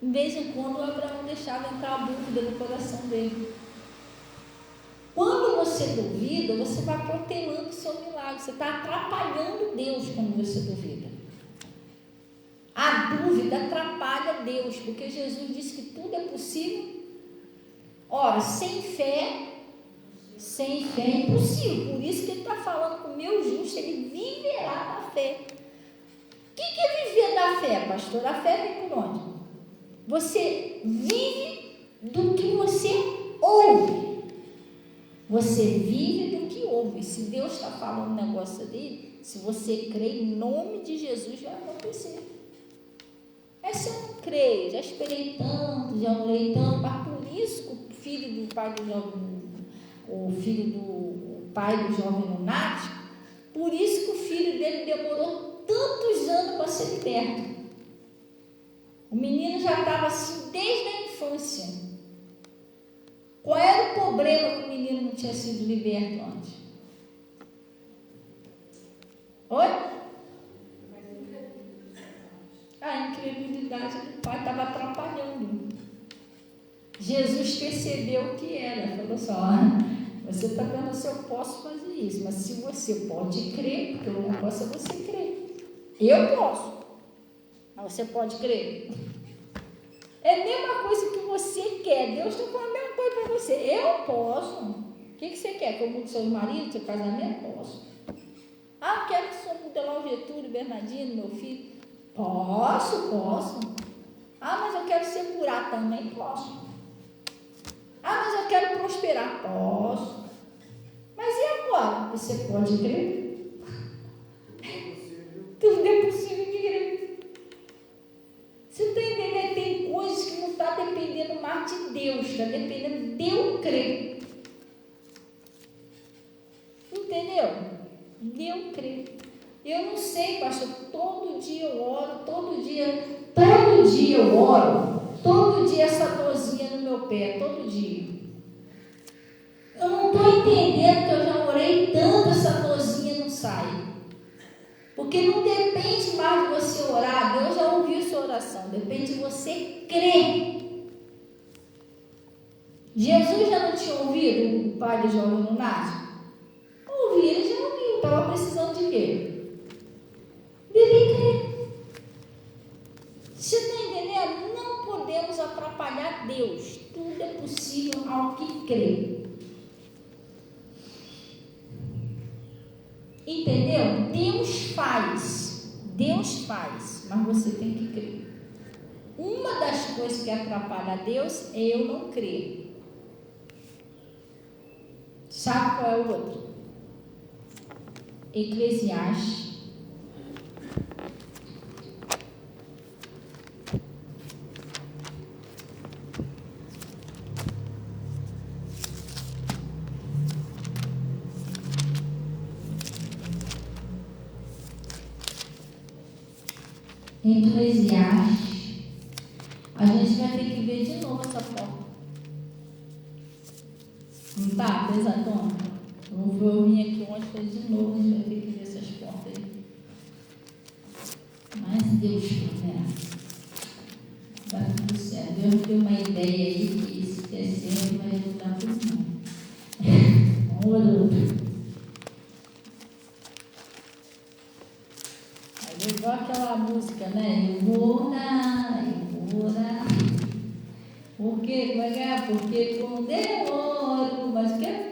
de vez em quando o Abraão deixava entrar a dúvida no coração dele. Quando você duvida, você vai protelando o seu milagre. Você está atrapalhando Deus quando você duvida. A dúvida atrapalha Deus, porque Jesus disse que tudo é possível. Ora, sem fé é impossível. Por isso que ele está falando que o meu justo, ele viverá na fé. O que é viver da fé, pastor? A fé vem por onde? Você vive do que você ouve. Você vive do que ouve. Se Deus está falando um negócio ali, se você crê, em nome de Jesus vai acontecer. Mas se eu não creio, já esperei tanto, já orei tanto, mas por isso que o filho do pai do jovem, o pai do jovem lunático, por isso que o filho dele demorou tantos anos para ser liberto. O menino já estava assim desde a infância. Qual era o problema que o menino não tinha sido liberto antes? Oi? A incredulidade do pai estava atrapalhando. Jesus percebeu o que era. Falou só, você está vendo se eu posso fazer isso, mas se você pode crer, porque o negócio é você crer. Eu posso, mas você pode crer. É a mesma coisa que você quer. Deus está falando a mesma coisa para você. Eu posso. O que você quer? Que eu mude seu marido, seu casamento? Posso. Eu quero que o senhor mude lá o Getúlio, Bernardino, meu filho. Posso. Mas eu quero ser curado também. Posso. Mas eu quero prosperar. Posso. Mas e agora? Você pode crer? Tudo é possível de crer. Você está entendendo? Tem coisas que não está dependendo mais de Deus, está dependendo de eu crer. Entendeu? De eu crer. Eu não sei, pastor, todo dia eu oro, todo dia eu oro, todo dia essa dorzinha no meu pé, todo dia. Eu não estou entendendo que eu já orei tanto, essa dorzinha não sai. Porque não depende mais de você orar, Deus já ouviu sua oração, depende de você crer. Jesus já não tinha ouvido o pai do jovem lunático? Ouvi, ele já ouviu, estava precisando de quê? para Deus. Tudo é possível ao que crê. Entendeu? Deus faz, mas você tem que crer. Uma das coisas que atrapalha Deus é eu não crer. Sabe qual é o outro? Eclesiastes. Eclesiastes. A gente vai ter que ver de novo essa foto. Não tá, pesadona? Eu vim aqui ontem, foi de novo, a gente vai ter que ver essas fotos aí. Mas Deus proverá. Tá tudo certo. Deus deu uma ideia aí que se der certo vai ajudar todo mundo. Aí igual aquela música, né? Eu vou orar. Por quê? Como é que é? Porque com demoro, mas o quê?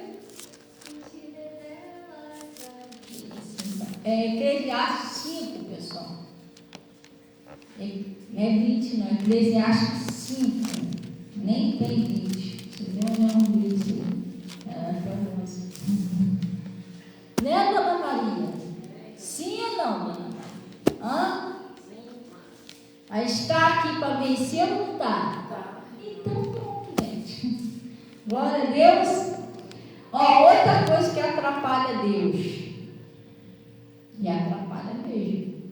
É Eclesiastes 5, pessoal. Não é 20, não. Eclesiastes 5. Nem tem 20. Você vê onde é um 20? Né, Dona Maria? Sim ou não, Dona Maria? Hã? Aí está aqui para vencer ou não está? Então pronto, gente. Glória a Deus. Ó, outra coisa que atrapalha Deus. E atrapalha mesmo.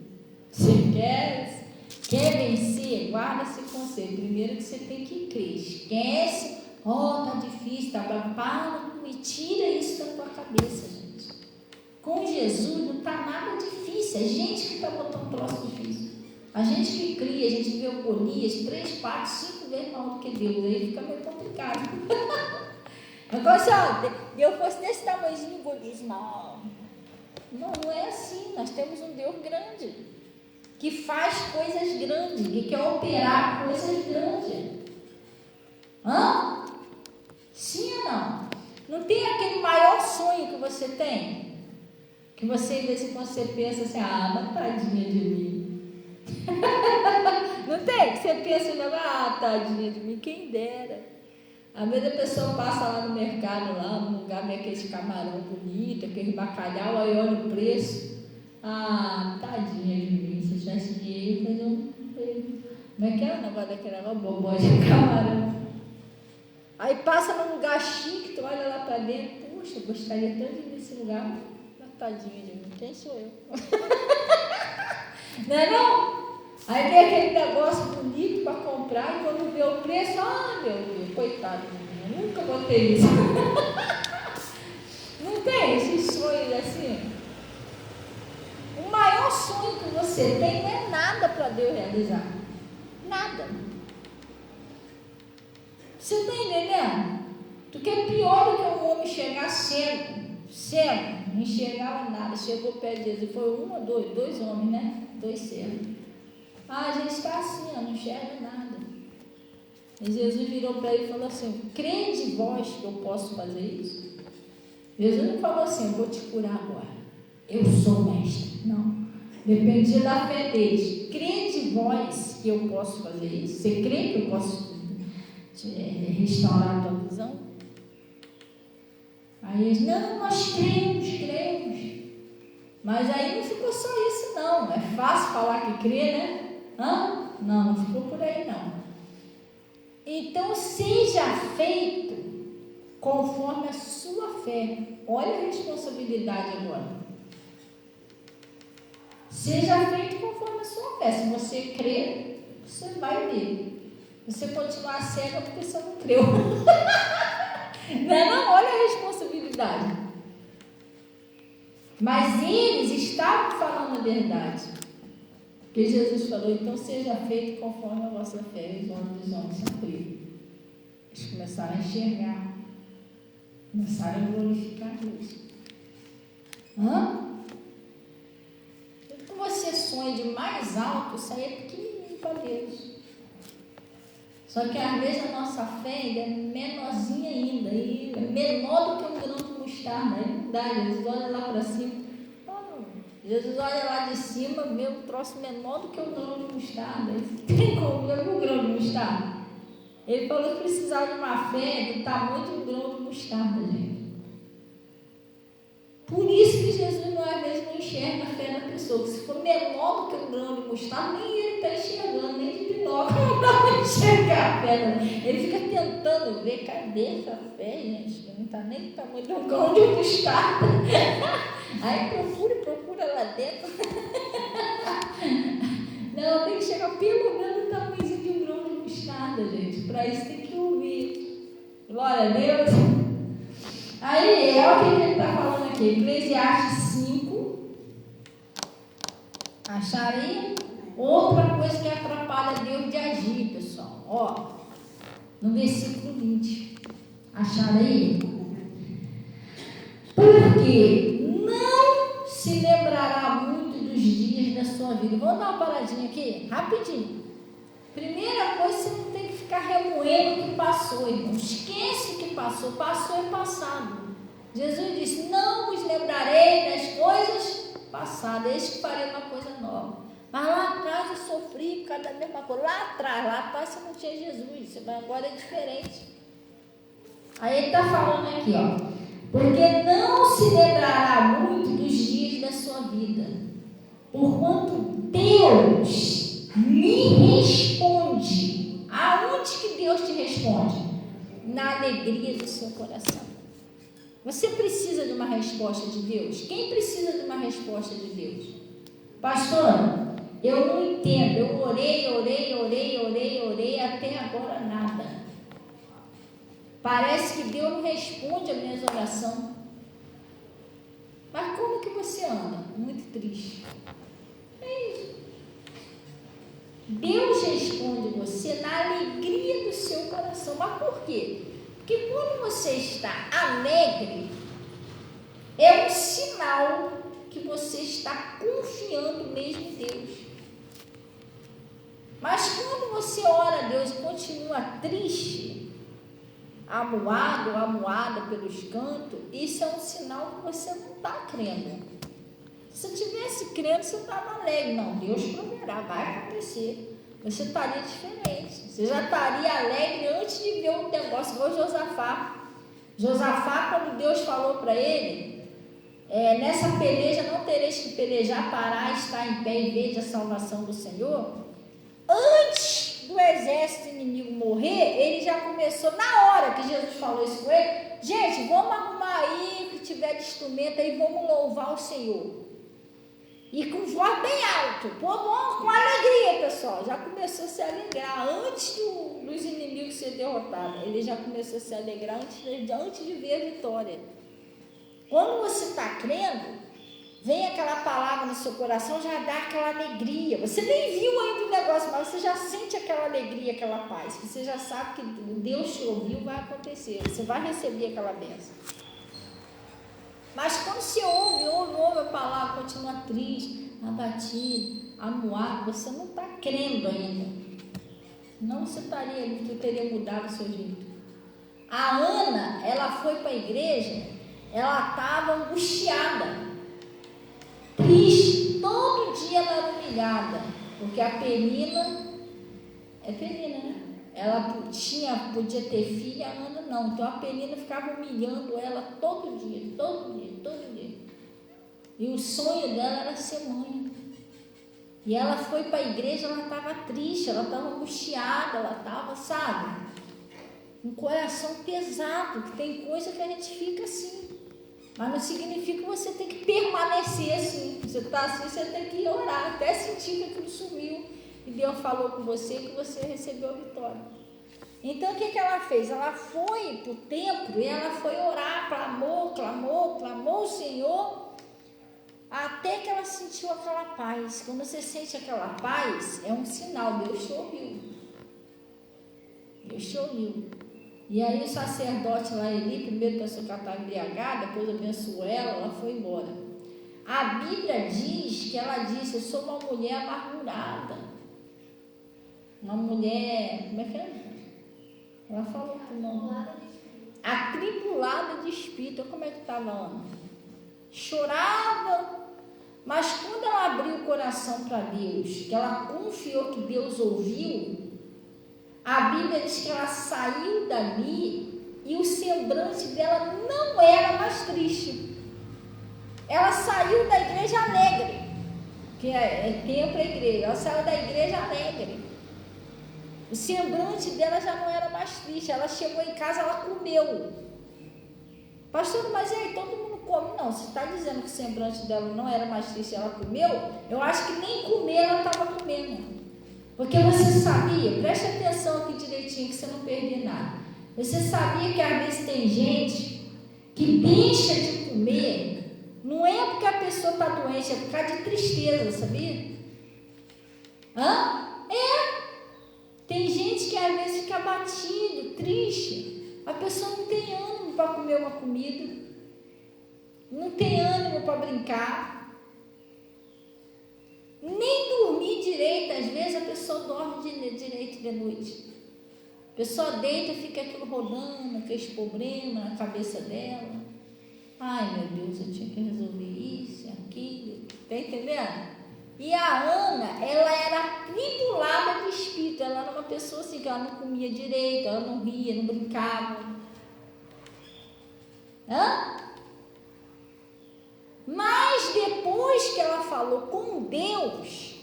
Você quer vencer? Guarda esse conselho. Primeiro que você tem que crer. Esquece. Tá difícil, tá para e tira isso da tua cabeça, gente. Com Jesus não está nada difícil. É gente que está botando um troço difícil. A gente que cria, a gente vê o Golias 3, 4, 5 vezes maior do que Deus. Aí fica meio complicado. Agora, se Deus fosse desse tamanhozinho, Golias, não é assim. Nós temos um Deus grande, que faz coisas grandes, que quer operar coisas grandes. Hã? Sim ou não? Não tem aquele maior sonho que você tem? Que você, às vezes, quando você pensa assim, mas tadinha de mim. Não tem? Que você pensa, tadinha de mim, quem dera. Às vezes a pessoa passa lá no mercado, lá num lugar meio aquele camarão bonito, aquele bacalhau, aí olha o preço. Tadinha de mim, se eu tivesse dinheiro, fazer um. Como é que é o negócio daquele negócio? Bobó de camarão. Aí passa num lugar chique, tu olha lá pra dentro, puxa, gostaria tanto de ir nesse lugar. Tadinha de mim, quem sou eu? Não é não? Aí tem aquele negócio bonito para comprar e quando vê o preço, meu Deus, coitado de mim, eu nunca botei isso. Não tem esses sonhos assim? O maior sonho que você tem não é nada para Deus realizar. Nada. Você está entendendo? Porque é pior do que um homem chegar cego, não enxergava nada, chegou perto de Jesus, foi um ou dois homens, né? 2 cegos. A gente está assim, não enxerga nada. E Jesus virou para ele e falou assim: crede vós que eu posso fazer isso? Jesus não falou assim: eu vou te curar agora, eu sou mestre. Não. Dependia da fé deles. Crede vós que eu posso fazer isso? Você crê que eu posso restaurar a tua visão? Aí eles, não, nós cremos. Mas aí não ficou só isso, não. É fácil falar que crê, né? Não ficou por aí, não. Então, seja feito conforme a sua fé. Olha a responsabilidade agora. Seja feito conforme a sua fé. Se você crê, você vai ver. Você continuar cega porque você não creu. Não, olha a responsabilidade. Mas eles estavam falando a verdade. Porque Jesus falou, então seja feito conforme a vossa fé. E os olhos dos homens se abriram. Eles começaram a enxergar. Começaram a glorificar Deus. Quando você sonha de mais alto, isso aí é pequenininho para Deus. Só que às vezes a nossa fé ainda é menorzinha ainda, e é menor do que um grão de mostarda. Aí não dá, Jesus olha lá para cima. Jesus olha lá de cima, vê um troço menor do que um grão de mostarda. Tem como ver um grão de mostarda? Ele falou que precisava de uma fé do tamanho de um grão de mostarda, gente. Por isso que Jesus, às vezes, não enxerga a fé da pessoa. Se for menor do que um grão de mostarda, nem ele está enxergando, nem de binóculo não dá para enxergar a fé. Ele fica tentando ver, cadê essa fé, gente? Que não está nem do tamanho de um grão de mostarda. Aí procura lá dentro. Não, tem que chegar pelo menos no tamanho de um grão de mostarda, gente. Para isso tem que ouvir. Glória a Deus. Aí, é o que ele está falando aqui. Eclesiastes 5. Acharam aí? Outra coisa que atrapalha Deus de agir, pessoal. Ó, no versículo 20. Acharam aí? Porque não se lembrará muito dos dias da sua vida. Vamos dar uma paradinha aqui? Rapidinho. Primeira coisa, você não tem que ficar remoendo o que passou, irmão. Esquece o que passou. Passou é passado. Jesus disse, não vos lembrarei das coisas passadas. Eis que farei uma coisa nova. Mas lá atrás eu sofri por causa da mesma coisa. Lá atrás você não tinha Jesus. Agora é diferente. Aí ele está falando aqui, ó. Porque não se lembrará muito dos dias da sua vida, porquanto Deus lhe responde. Aonde que Deus te responde? Na alegria do seu coração. Você precisa de uma resposta de Deus? Quem precisa de uma resposta de Deus? Pastor, eu não entendo. Eu orei, até agora nada. Parece que Deus não responde às minhas orações. Mas como que você anda? Muito triste. É isso. Deus responde você na alegria do seu coração. Mas por quê? Porque quando você está alegre, é um sinal que você está confiando mesmo em Deus. Mas quando você ora a Deus e continua triste, amuado ou amuada pelos cantos, isso é um sinal que você não está crendo. Se você estivesse crendo, você estava alegre. Não, Deus proverá, vai acontecer. Você estaria diferente. Você já estaria alegre antes de ver o negócio. Igual Josafá. Josafá, quando Deus falou para ele, nessa peleja não tereis que pelejar, parar, estar em pé e ver a salvação do Senhor. Antes do exército inimigo morrer, ele já começou, na hora que Jesus falou isso com ele, gente, vamos arrumar aí o que tiver de instrumento aí, vamos louvar o Senhor. E com voz bem alto, com alegria, pessoal. Já começou a se alegrar antes dos inimigos serem derrotados. Ele já começou a se alegrar antes de ver a vitória. Quando você está crendo, vem aquela palavra no seu coração, já dá aquela alegria. Você nem viu ainda o negócio, mas você já sente aquela alegria, aquela paz. Você já sabe que Deus te ouviu, vai acontecer. Você vai receber aquela bênção. Mas quando você ouve a palavra, continua triste, abatido, amuado, você não está crendo ainda. Não você teria mudado o seu jeito. A Ana, ela foi para a igreja, ela estava angustiada, triste, todo dia ela era humilhada, porque a Penina, né? Ela podia ter filha, a Ana não. Então a Penina ficava humilhando ela todo dia. E o sonho dela era ser mãe. E ela foi para a igreja, ela estava triste, ela estava angustiada, ela estava, sabe? Um coração pesado, que tem coisa que a gente fica assim. Mas não significa que você tem que permanecer assim. Você está assim, você tem que orar, até sentir que aquilo sumiu. E Deus falou com você que você recebeu a vitória. Então o que ela fez? Ela foi para o templo e ela foi orar, clamou o Senhor, até que ela sentiu aquela paz. Quando você sente aquela paz, é um sinal, Deus te ouviu. E aí o sacerdote lá, Eli, primeiro pensou que ela estava embriagada, depois abençoou ela foi embora. A Bíblia diz que ela disse, eu sou uma mulher amargurada. Uma mulher, como é que é? Ela falou que não. Atribulada de espírito. Como é que estava Ana? Chorava. Mas quando ela abriu o coração para Deus, que ela confiou que Deus ouviu, a Bíblia diz que ela saiu dali e o semblante dela não era mais triste. Ela saiu da igreja alegre, que é templo a igreja. Ela saiu da igreja alegre. O semblante dela já não era mais triste. Ela chegou em casa, ela comeu. Pastor, mas e aí, todo mundo come? Não, você está dizendo que o semblante dela não era mais triste, ela comeu? Eu acho que nem comer ela estava comendo. Porque você sabia, preste atenção aqui direitinho, que você não perder nada. Você sabia que às vezes tem gente que deixa de comer, não é porque a pessoa está doente, é por causa de tristeza, sabia? Tem gente que às vezes fica abatido, triste. A pessoa não tem ânimo para comer uma comida, não tem ânimo para brincar, nem dormir direito. Às vezes a pessoa dorme direito de noite. A pessoa deita e fica aquilo rodando, aqueles problemas na cabeça dela. Ai, meu Deus, eu tinha que resolver isso, aquilo. Está entendendo? E a Ana, ela era atribulada de espírito. Ela era uma pessoa assim, que ela não comia direito, ela não ria, não brincava. Mas depois que ela falou com Deus,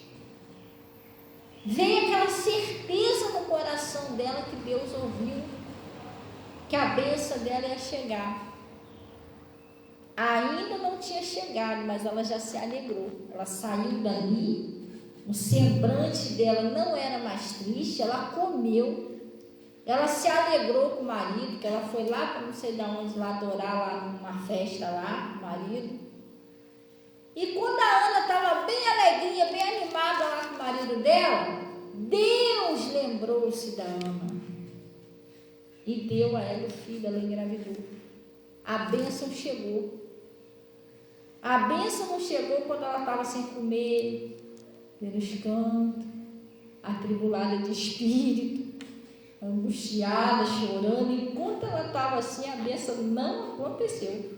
veio aquela certeza no coração dela que Deus ouviu, que a bênção dela ia chegar. Ainda não tinha chegado, mas ela já se alegrou. Ela saiu dali, o semblante dela não era mais triste, ela comeu, ela se alegrou com o marido, que ela foi lá para não sei de onde, lá adorar lá numa festa lá, com o marido. E quando a Ana estava bem alegrinha, bem animada lá com o marido dela, Deus lembrou-se da Ana e deu a ela o filho, ela engravidou. A bênção chegou. A bênção não chegou quando ela estava sem comer, pelos cantos, atribulada de espírito, angustiada, chorando. Enquanto ela estava assim, a bênção não aconteceu.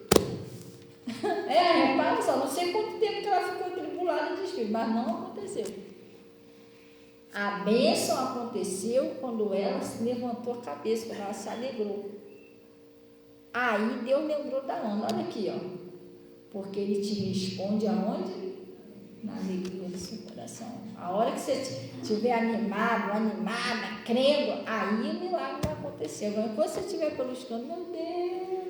Repara só, não sei quanto tempo que ela ficou atribulada de espírito, mas não aconteceu. A bênção aconteceu quando ela se levantou a cabeça, quando ela se alegrou. Aí Deus lembrou da Ana. Olha aqui, ó. Porque Ele te responde aonde? Na alegria do seu coração. A hora que você estiver animado, animada, crendo, aí o milagre vai acontecer. Agora, quando você estiver pelos cantos, meu Deus,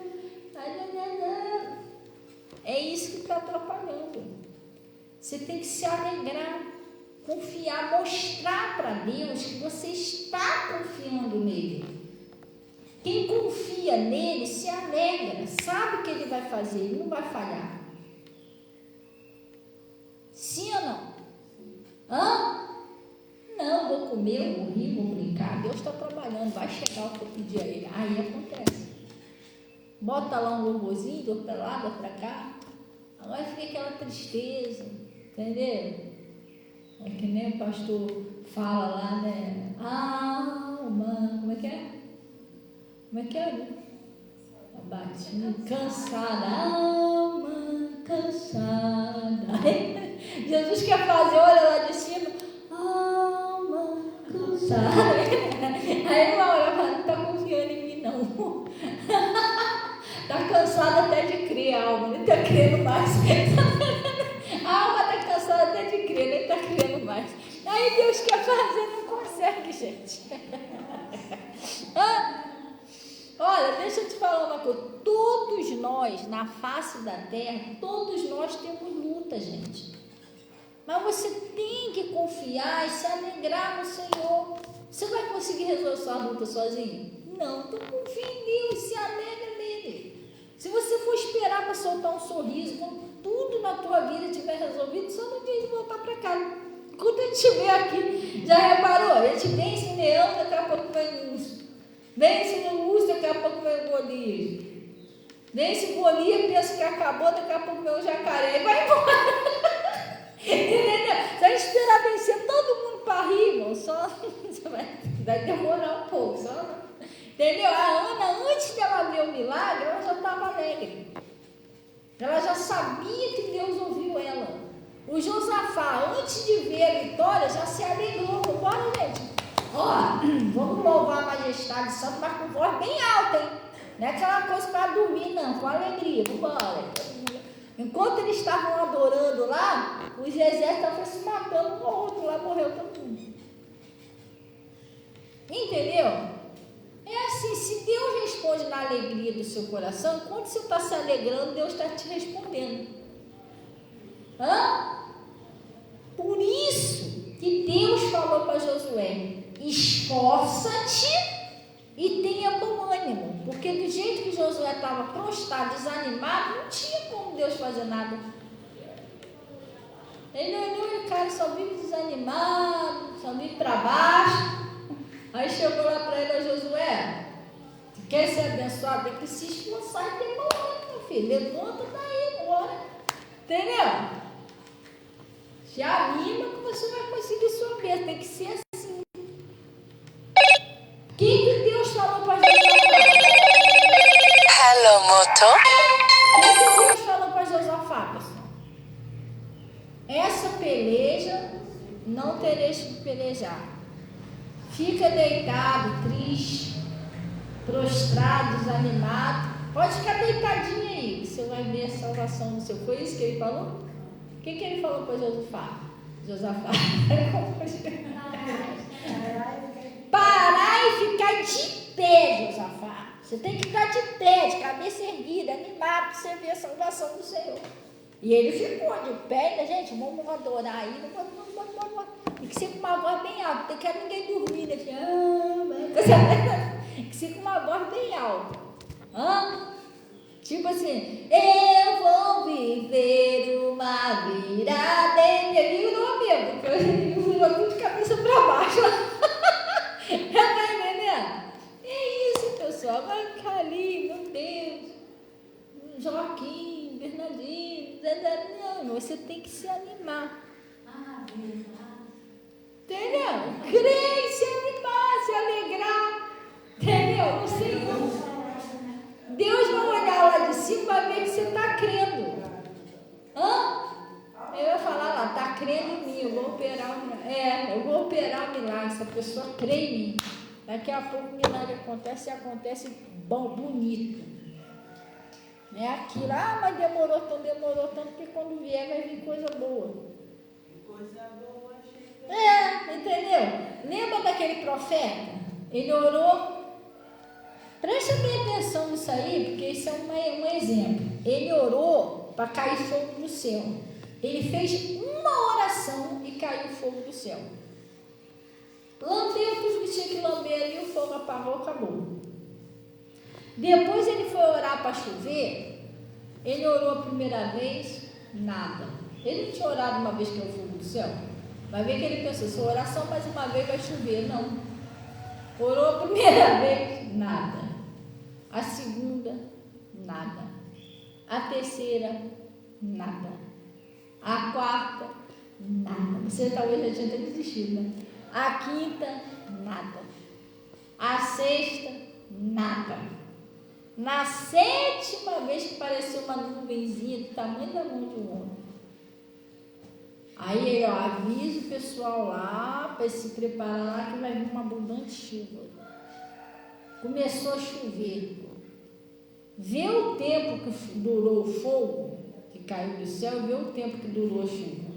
é isso que está atrapalhando. Você tem que se alegrar, confiar, mostrar para Deus que você está confiando nele. Quem confia nele se alegra, sabe o que ele vai fazer, ele não vai falhar. Sim ou não? Não, vou comer, vou rir, vou brincar. Deus está trabalhando, vai chegar o que eu pedi a ele. Aí acontece. Bota lá um louvorzinho, do para lá, do para cá. Agora fica aquela tristeza, entendeu? É que nem o pastor fala lá, né? Alma, como é que é? Como é que é? Abatida, cansada, alma cansada. Jesus quer fazer, olha lá de cima, alma cansada. Aí uma hora fala, não está confiando em mim não. Está cansada até de crer, a alma, nem está crendo mais. A alma está cansada até de crer, nem está crendo mais. Aí Deus quer fazer, não consegue, gente. Olha, deixa eu te falar uma coisa. Todos nós, na face da terra, todos nós temos luta, gente. Mas você tem que confiar e se alegrar no Senhor. Você vai conseguir resolver sua luta sozinho? Não, então confia em Deus, se alegra nele. Se você for esperar para soltar um sorriso, quando tudo na tua vida estiver resolvido, só no dia de voltar para casa. Quando a gente estiver aqui, já reparou? A gente vence em Leão, daqui a pouco vem urso. Vence no urso, daqui a pouco vem o Golias. Vence o Golias, pensa que acabou, daqui a pouco vem o jacaré e vai embora. Entendeu? Se a gente esperar vencer todo mundo para rir, irmão, só vai demorar um pouco. Só Entendeu? A Ana, antes dela ver o milagre, ela já estava alegre. Ela já sabia que Deus ouviu ela. O Josafá, antes de ver a vitória, já se alegrou. Bora, gente. Ó, vamos louvar a majestade santa, mas com voz bem alta, hein? Não é aquela coisa para dormir, não. Com alegria. Vambora. Enquanto eles estavam adorando lá, os exércitos estavam se matando um ao outro. Lá morreu todo mundo. Entendeu? É assim, se Deus responde na alegria do seu coração, quando você está se alegrando, Deus está te respondendo. Por isso que Deus falou para Josué: esforça-te e tenha bom ânimo. Porque do jeito que Josué estava prostrado, desanimado, não tinha como Deus fazer nada. Ele olhou e o cara só vive desanimado, só vive para baixo. Aí chegou lá para ele: Josué, tu quer ser abençoado? Tem que se esforçar e ter bom ânimo, meu filho. Levanta daí, bora. Entendeu? Se anima que você vai conseguir sua bênção. Tem que ser assim. O que Deus falou para Josafá? Hello, Moto. O que Deus falou para Josafá, pessoal? Essa peleja não tereis que pelejar. Fica deitado, triste, prostrado, desanimado. Pode ficar deitadinho aí, que você vai ver a salvação do seu. Foi isso que ele falou? O que ele falou para Josafá? Parar e ficar de pé, Josafá. Você tem que ficar de pé, de cabeça erguida, animado, para você ver a salvação do Senhor. E ele ficou de pé, né, gente? Vamos adorar aí. Tem que ser com uma voz bem alta. Não quero ninguém dormir, né? Tem que ser com uma voz bem alta. Tipo assim: eu vou viver uma virada. Ele virou mesmo, porque ele virou tudo de cabeça para baixo. Tá entendendo? É isso, pessoal. Vai ficar ali, meu Deus. Joaquim, Bernardinho. Não, você tem que se animar. Entendeu? Crer, se animar, se alegrar. Entendeu? No Senhor. Deus vai olhar lá de cima e vai ver que você está crendo. Eu ia falar lá: está crendo em mim, eu vou operar o milagre. Eu vou operar o milagre. Essa pessoa crê em mim. Daqui a pouco o milagre acontece e acontece bom, bonito. Não é aquilo: mas demorou tanto, que quando vier vai vir coisa boa. Coisa boa, chega. Entendeu? Lembra daquele profeta? Ele orou. Preste bem atenção nisso aí, porque isso é um exemplo. Ele orou para cair fogo do céu. Ele fez uma oração e caiu fogo do céu. Lambeu tudo que tinha que lamber ali, o fogo apagou, acabou. Depois ele foi orar para chover. Ele orou a primeira vez, nada. Ele não tinha orado uma vez que caiu fogo do céu. Vai ver que ele pensou: se eu orar só mais uma vez vai chover. Não. Orou a primeira vez, nada. A segunda, nada. A terceira, nada. A quarta, nada. Você talvez já tinha até desistido, né? A quinta, nada. A sexta, nada. Na sétima vez que apareceu uma nuvenzinha do tamanho da mão de um homem. Aí ele, avisa o pessoal lá para se preparar lá que vai vir uma abundante chuva. Começou a chover. Vê o tempo que durou o fogo que caiu do céu e vê o tempo que durou a chuva.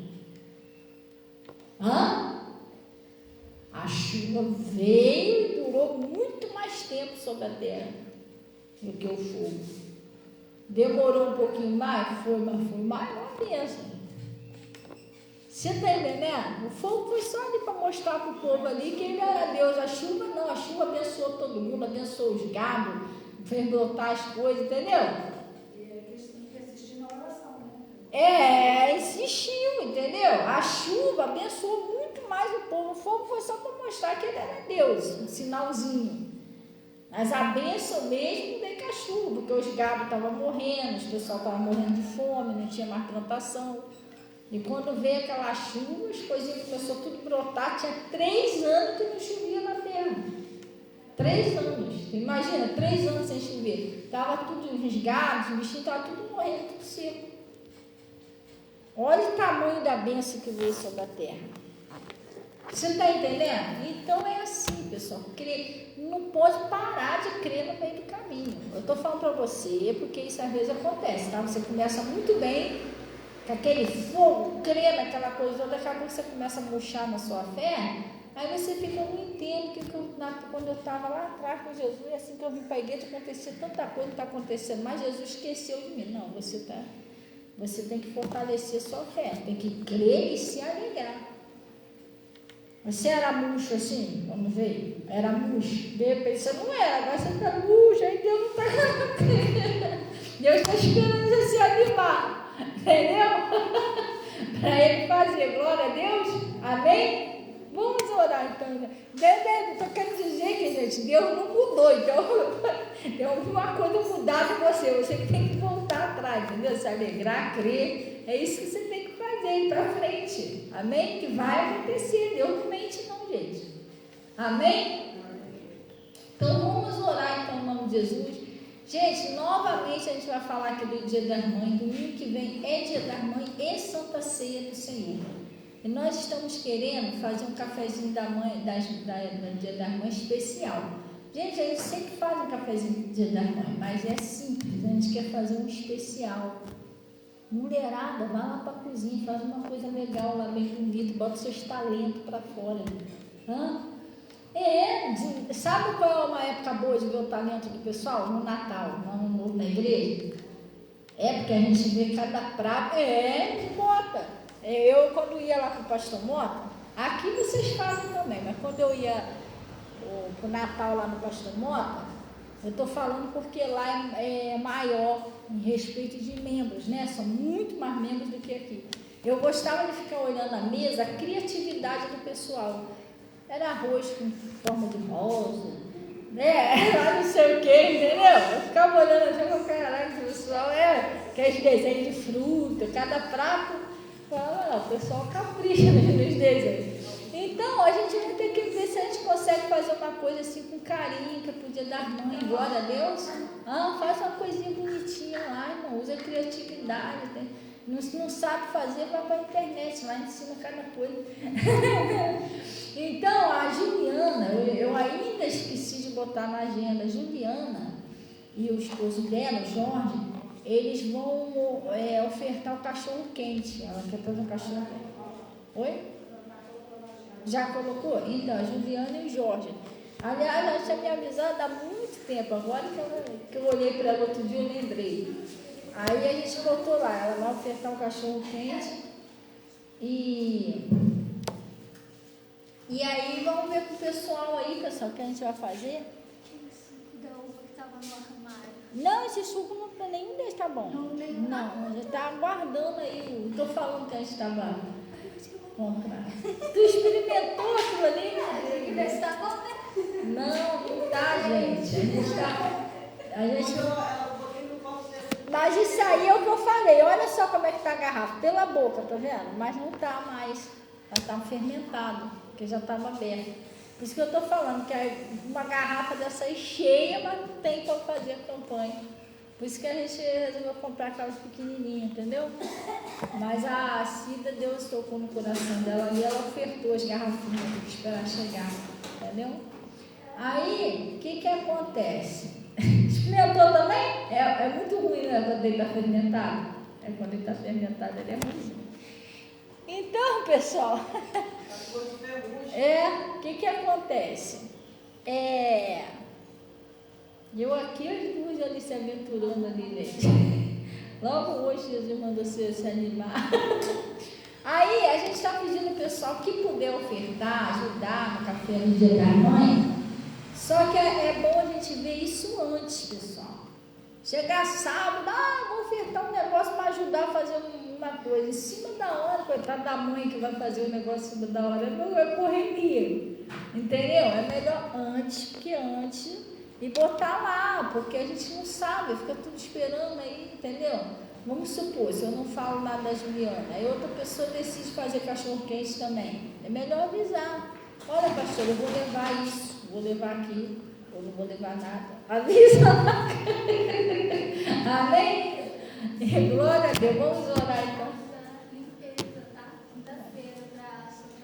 A chuva veio e durou muito mais tempo sobre a terra do que o fogo. Demorou um pouquinho mais? Foi, mas foi mais uma bênção. Você está entendendo? O fogo foi só ali para mostrar para o povo ali que ele era Deus. A chuva não, a chuva abençoou todo mundo, abençoou os gados, fez brotar as coisas, entendeu? E eles têm que assistir na oração, né? Insistiu, entendeu? A chuva abençoou muito mais o povo. O fogo foi só para mostrar que ele era Deus, um sinalzinho. Mas a bênção mesmo veio com a chuva, porque os gados estavam morrendo, os pessoal estavam morrendo de fome, não tinha mais plantação. E quando veio aquela chuva, as coisinhas começaram tudo a brotar. Tinha 3 anos que não chovia na terra. 3 anos. Imagina, 3 anos sem chover. Estava tudo, os gados, os bichinhos estavam tudo morrendo, tudo seco. Olha o tamanho da bênção que veio sobre a terra. Você está entendendo? Então é assim, pessoal. Crer, não pode parar de crer no meio do caminho. Eu estou falando para você, porque isso às vezes acontece, tá? Você começa muito bem, com aquele fogo, crê naquela coisa toda, daqui a pouco você começa a murchar na sua fé, aí você fica, eu não entendo, que quando eu estava lá atrás com Jesus, é assim que eu vim para a igreja, acontecia tanta coisa que está acontecendo, mas Jesus esqueceu de mim. Não, você tem que fortalecer sua fé, tem que crer e se alegrar. Você era murcho assim, quando veio? Era murcho. De repente você não era, agora você está murcho, aí Deus não está Deus está esperando você se animar, entendeu? Para Ele fazer, glória a Deus, amém? Vamos orar então. Estou querendo dizer que, gente, Deus não mudou, então tem alguma coisa mudada em você que tem que voltar atrás, entendeu? Se alegrar, crer, é isso que você tem que fazer, ir para frente, amém? Que vai acontecer, Deus não mente não, gente, amém? Então vamos orar então, em nome de Jesus. Gente, novamente a gente vai falar aqui do Dia das Mães. Domingo que vem é Dia das Mães e Santa Ceia do Senhor. E nós estamos querendo fazer um cafezinho da mãe, do Dia das Mães especial. Gente, a gente sempre faz um cafezinho do Dia das Mães, mas é simples, a gente quer fazer um especial. Mulherada, vai lá para a cozinha, faz uma coisa legal lá, bem bonita, bota seus talentos para fora. Sabe qual é uma época boa de ver o talento do pessoal? No Natal, não na igreja. É porque a gente vê cada prato, bota. Eu, quando ia lá com o pastor Mota, aqui vocês fazem também, mas quando eu ia para o Natal lá no pastor Mota, eu estou falando porque lá é maior em respeito de membros, né? São muito mais membros do que aqui. Eu gostava de ficar olhando a mesa, a criatividade do pessoal. Era arroz com forma de rosa, né? Lá não sei o que, entendeu? Eu ficava olhando assim, caralho, o pessoal aqueles desenhos de fruta, cada prato. O pessoal capricha nos desenhos. Então, a gente vai ter que ver se a gente consegue fazer uma coisa assim com carinho, para poder dar mãe, glória a Deus. Faz uma coisinha bonitinha lá, irmão, usa criatividade. Né? Não sabe fazer, vai para a internet, lá ensina cada coisa. Então, a Juliana, eu ainda esqueci de botar na agenda, a Juliana e o esposo dela, o Jorge, eles vão ofertar o cachorro quente. Ela quer fazer um cachorro quente. Oi? Já colocou? Então, a Juliana e o Jorge. Aliás, ela tinha me avisado há muito tempo. Agora que eu olhei para ela outro dia, eu lembrei. Aí a gente botou lá. Ela vai ofertar o cachorro quente. E aí, vamos ver com o pessoal aí, pessoal, o que a gente vai fazer. Da uva que estava no armário. Não, esse suco não, nenhum deles tá bom. Não, já tá aguardando aí. Estou falando que a gente estava comprando. Tu experimentou aquilo ali? Esse tá bom, né? Não tá, gente. A gente mas isso aí é o que eu falei. Olha só como é que tá a garrafa. Pela boca, tá vendo? Mas não tá mais. Ela tá fermentado, porque já estava aberto. Por isso que eu estou falando que é uma garrafa dessa aí cheia, mas não tem para fazer a campanha. Por isso que a gente resolveu comprar aquelas pequenininhas, entendeu? Mas a Cida, Deus tocou no coração dela e ela ofertou as garrafinhas para esperar chegar, entendeu? Aí, o que acontece? Experimentou também? É muito ruim, né, quando ele está fermentado. Quando ele está fermentado, ele é ruim. Então, pessoal, o que acontece? Eu aqui, as duas ali se aventurando ali, gente. Logo hoje, Jesus mandou você se animar. Aí, a gente está pedindo ao pessoal que puder ofertar, ajudar no café no Dia da Mãe. Só que é bom a gente ver isso antes, pessoal. Chegar sábado, vou ofertar um negócio para ajudar a fazer uma coisa. Em cima da hora, coitado da mãe que vai fazer o negócio em cima da hora, não é correria. Entendeu? É melhor antes, e botar lá, porque a gente não sabe, fica tudo esperando aí, entendeu? Vamos supor, se eu não falo nada da Juliana, aí outra pessoa decide fazer cachorro quente também. É melhor avisar. Olha, pastor, eu vou levar isso, vou levar aqui. Eu não vou levar nada. Avisa. Amém? Glória a Deus. Vamos orar então. Limpeza, tá? Quinta-feira pra Santa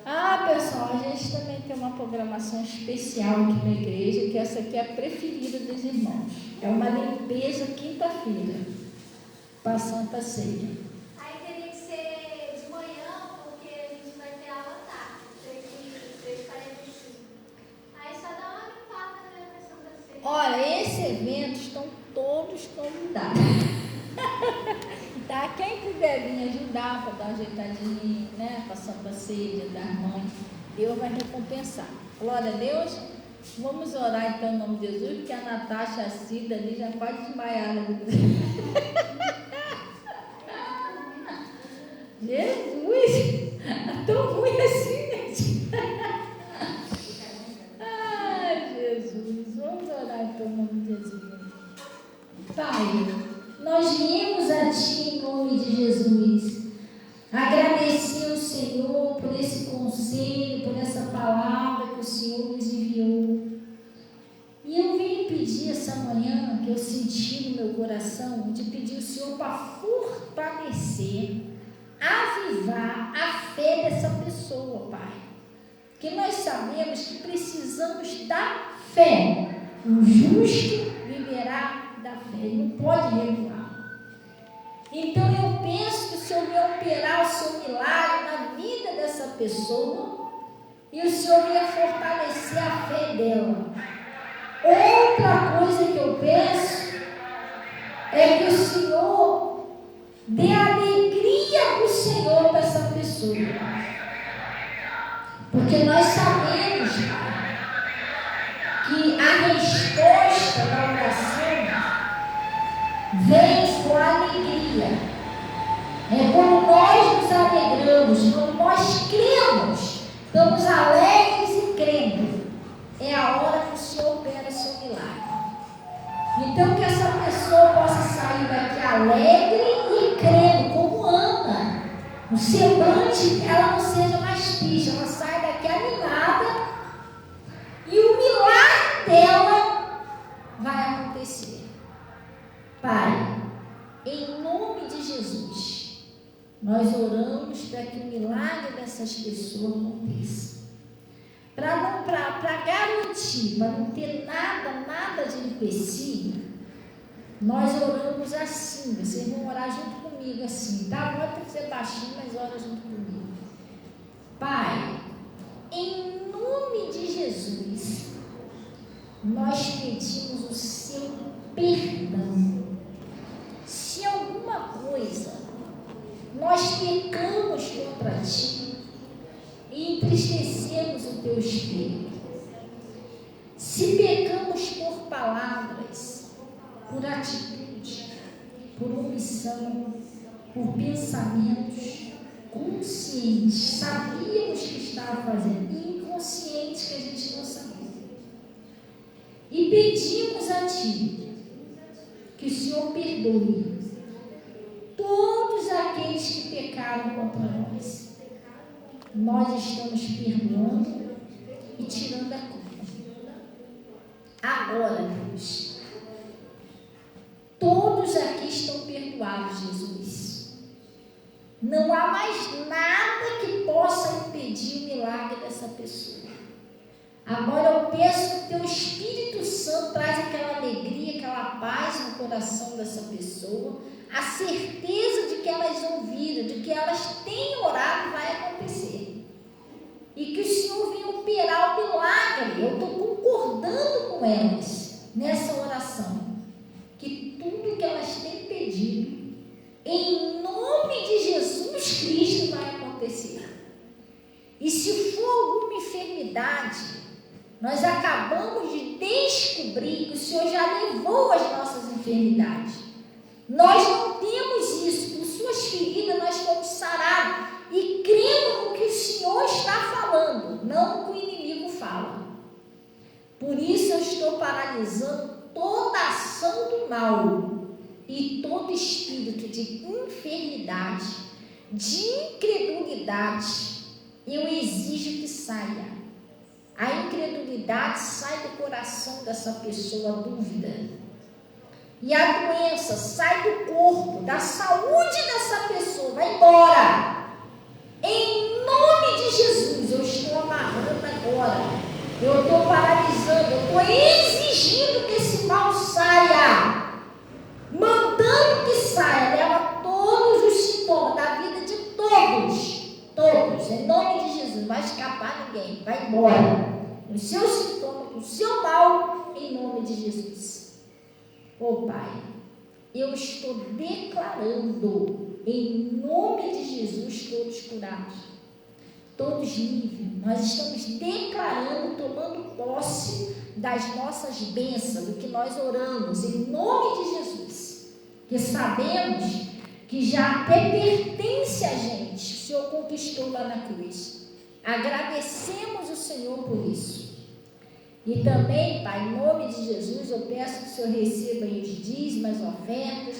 Ceia. Pessoal, a gente também tem uma programação especial aqui na igreja, que essa aqui é a preferida dos irmãos. É uma limpeza quinta-feira para a Santa Ceia. Aí teria que ser de manhã, porque a gente vai ter aula à tarde. 3h45. Aí só dá uma limpada, né, pra Santa Ceia. Olha, esse evento estão todos convidados. Tá? Quem puder vir ajudar para dar uma ajeitadinha, né, para a Santa Ceia, das mães, Deus vai recompensar. Glória a Deus. Vamos orar então em nome de Jesus, porque a Natasha, a Cida ali já quase desmaiaram. Jesus! Tão ruim assim, gente. Ai, Jesus. Vamos orar então em nome de Jesus. Pai, nós viemos a Ti em nome de Jesus. Agradecer ao Senhor por esse conselho, por essa palavra que o Senhor nos enviou. E eu vim pedir essa manhã, que eu senti no meu coração, de pedir ao Senhor para fortalecer, avivar a fé dessa pessoa, Pai. Que nós sabemos que precisamos da fé. O justo viverá da fé, ele não pode recuar. Então eu penso que o Senhor vai operar o seu milagre na vida dessa pessoa e o Senhor vai fortalecer a fé dela. Outra coisa que eu penso é que o Senhor dê a alegria do Senhor para essa pessoa. Porque nós sabemos que a resposta da oração vem com alegria. É quando nós nos alegramos, quando nós cremos, estamos alegres e crendo. É a hora que o Senhor opera o seu milagre. Então que essa pessoa possa sair daqui alegre e crendo, como Ana. O semblante, ela não seja mais triste, ela sai daqui animada e o milagre dela vai acontecer. Pai, em nome de Jesus, nós oramos para que o milagre dessas pessoas aconteça. Para garantir, para não ter nada de empecilho, nós oramos assim. Vocês vão orar junto comigo assim, tá? Pode ser baixinho, mas ora junto comigo. Pai, em nome de Jesus, nós pedimos o seu perdão. Se alguma coisa nós pecamos contra Ti e entristecemos o Teu Espírito, se pecamos por palavras, por atitude, por omissão, por pensamentos conscientes, sabíamos que estava fazendo, e inconscientes que a gente não sabia. E pedimos a Ti que o Senhor perdoe todos aqueles que pecaram contra nós. Nós estamos perdoando e tirando a culpa. Agora, Deus, todos aqui estão perdoados, Jesus. Não há mais nada que possa impedir o milagre dessa pessoa. Agora eu peço que o Teu Espírito Santo traz aquela alegria, aquela paz no coração dessa pessoa, a certeza de que elas ouviram, de que elas têm orado e vai acontecer. E que o Senhor venha operar o milagre. Eu estou concordando com elas nessa oração. Que tudo que elas têm pedido, em nome de Jesus Cristo, vai acontecer. E se for alguma enfermidade, nós acabamos de descobrir que o Senhor já levou as nossas enfermidades. Nós não temos isso. Por suas feridas nós fomos sarados. E crendo no que o Senhor está falando, não no que o inimigo fala. Por isso eu estou paralisando toda ação do mal e todo espírito de enfermidade, de incredulidade. Eu exijo que saia. A incredulidade sai do coração dessa pessoa, a dúvida. E a doença sai do corpo, da saúde dessa pessoa, vai embora. Em nome de Jesus, eu estou amarrando agora. Eu estou paralisando, eu estou exigindo que esse mal saia. Mandando que saia, leva todos os sintomas da vida de todos. Todos, em nome de Jesus, não vai escapar ninguém, vai embora. Os seus sintomas, o seu mal, em nome de Jesus. Oh Pai, eu estou declarando, em nome de Jesus, todos curados, todos livres. Nós estamos declarando, tomando posse das nossas bênçãos, do que nós oramos, em nome de Jesus. Que sabemos que já até pertence a gente, o Senhor conquistou lá na cruz. Agradecemos o Senhor por isso. E também, Pai, em nome de Jesus, eu peço que o Senhor receba aí os dízimos, as ofertas,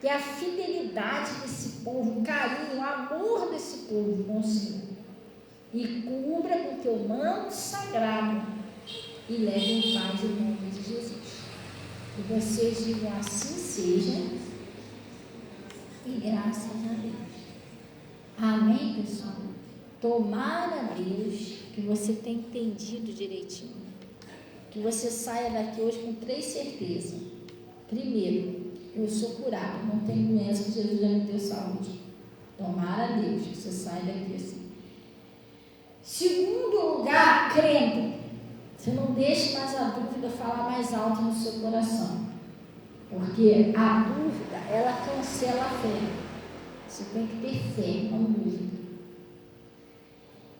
que a fidelidade desse povo, o carinho, o amor desse povo com o Senhor, e cubra com o teu manto sagrado e leve em paz em nome de Jesus. Que vocês digam assim seja, e graças a Deus. Amém, pessoal? Tomara a Deus que você tenha entendido direitinho. Que você saia daqui hoje com 3 certezas. Primeiro, eu sou curado, não tenho doença, que Jesus já me deu saúde. Tomara a Deus que você saia daqui assim. Segundo lugar, crendo. Você não deixe mais a dúvida falar mais alto no seu coração. Porque a dúvida, ela cancela a fé. Você tem que ter fé, não dúvida.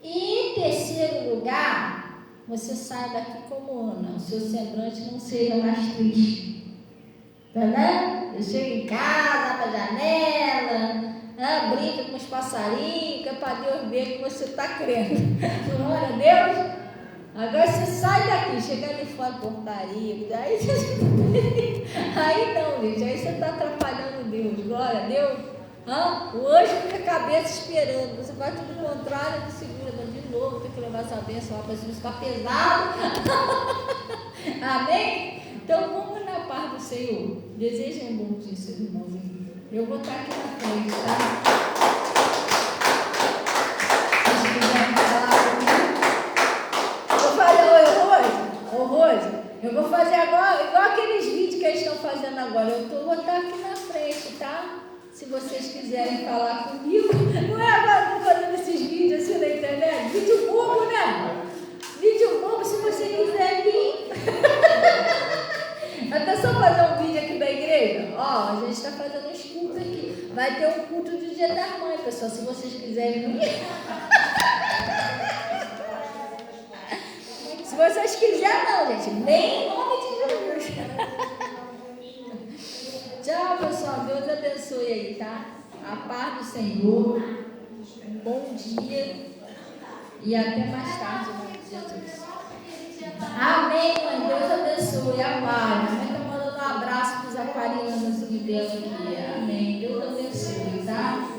E em terceiro lugar, você sai daqui como Ana, o seu semblante não seja mais triste. Tá vendo? Eu chego em casa, abre a janela, brinca com os passarinhos, que é para Deus ver que você está crendo. Glória a Deus. Agora você sai daqui, chega ali fora da portaria, aí não, gente, aí você está atrapalhando Deus. Glória a Deus. O anjo fica a cabeça esperando, você vai tudo contrário, ele segura, de novo, tem que levar essa bênção lá para Jesus, está pesado. Amém? Então vamos na paz do Senhor. Desejem um bom dia, seus irmãos. Eu vou estar aqui na frente, tá? Se quiserem falar comigo, vou fazer, Rose, eu vou fazer agora, igual aqueles vídeos que eles estão fazendo agora. Vou estar aqui na frente, tá? Se vocês quiserem falar comigo, não é agora que eu estou fazendo esses vídeos assim na internet? Vídeo bobo, né? Vídeo bobo, se você quiser vir. Até só fazer um vídeo aqui da igreja. Ó, a gente está fazendo uns cultos aqui. Vai ter um culto do Dia da Mãe, pessoal, se vocês quiserem vir. Se vocês quiserem, não, gente. Nem em nome de Jesus. Tchau, pessoal. Deus abençoe aí, tá? A paz do Senhor. Bom dia. E até mais tarde, em nome de Jesus. Amém, mãe. Deus abençoe. A paz. Mãe está mandando um abraço para os aquarianos dela aqui. Amém. Deus abençoe, tá?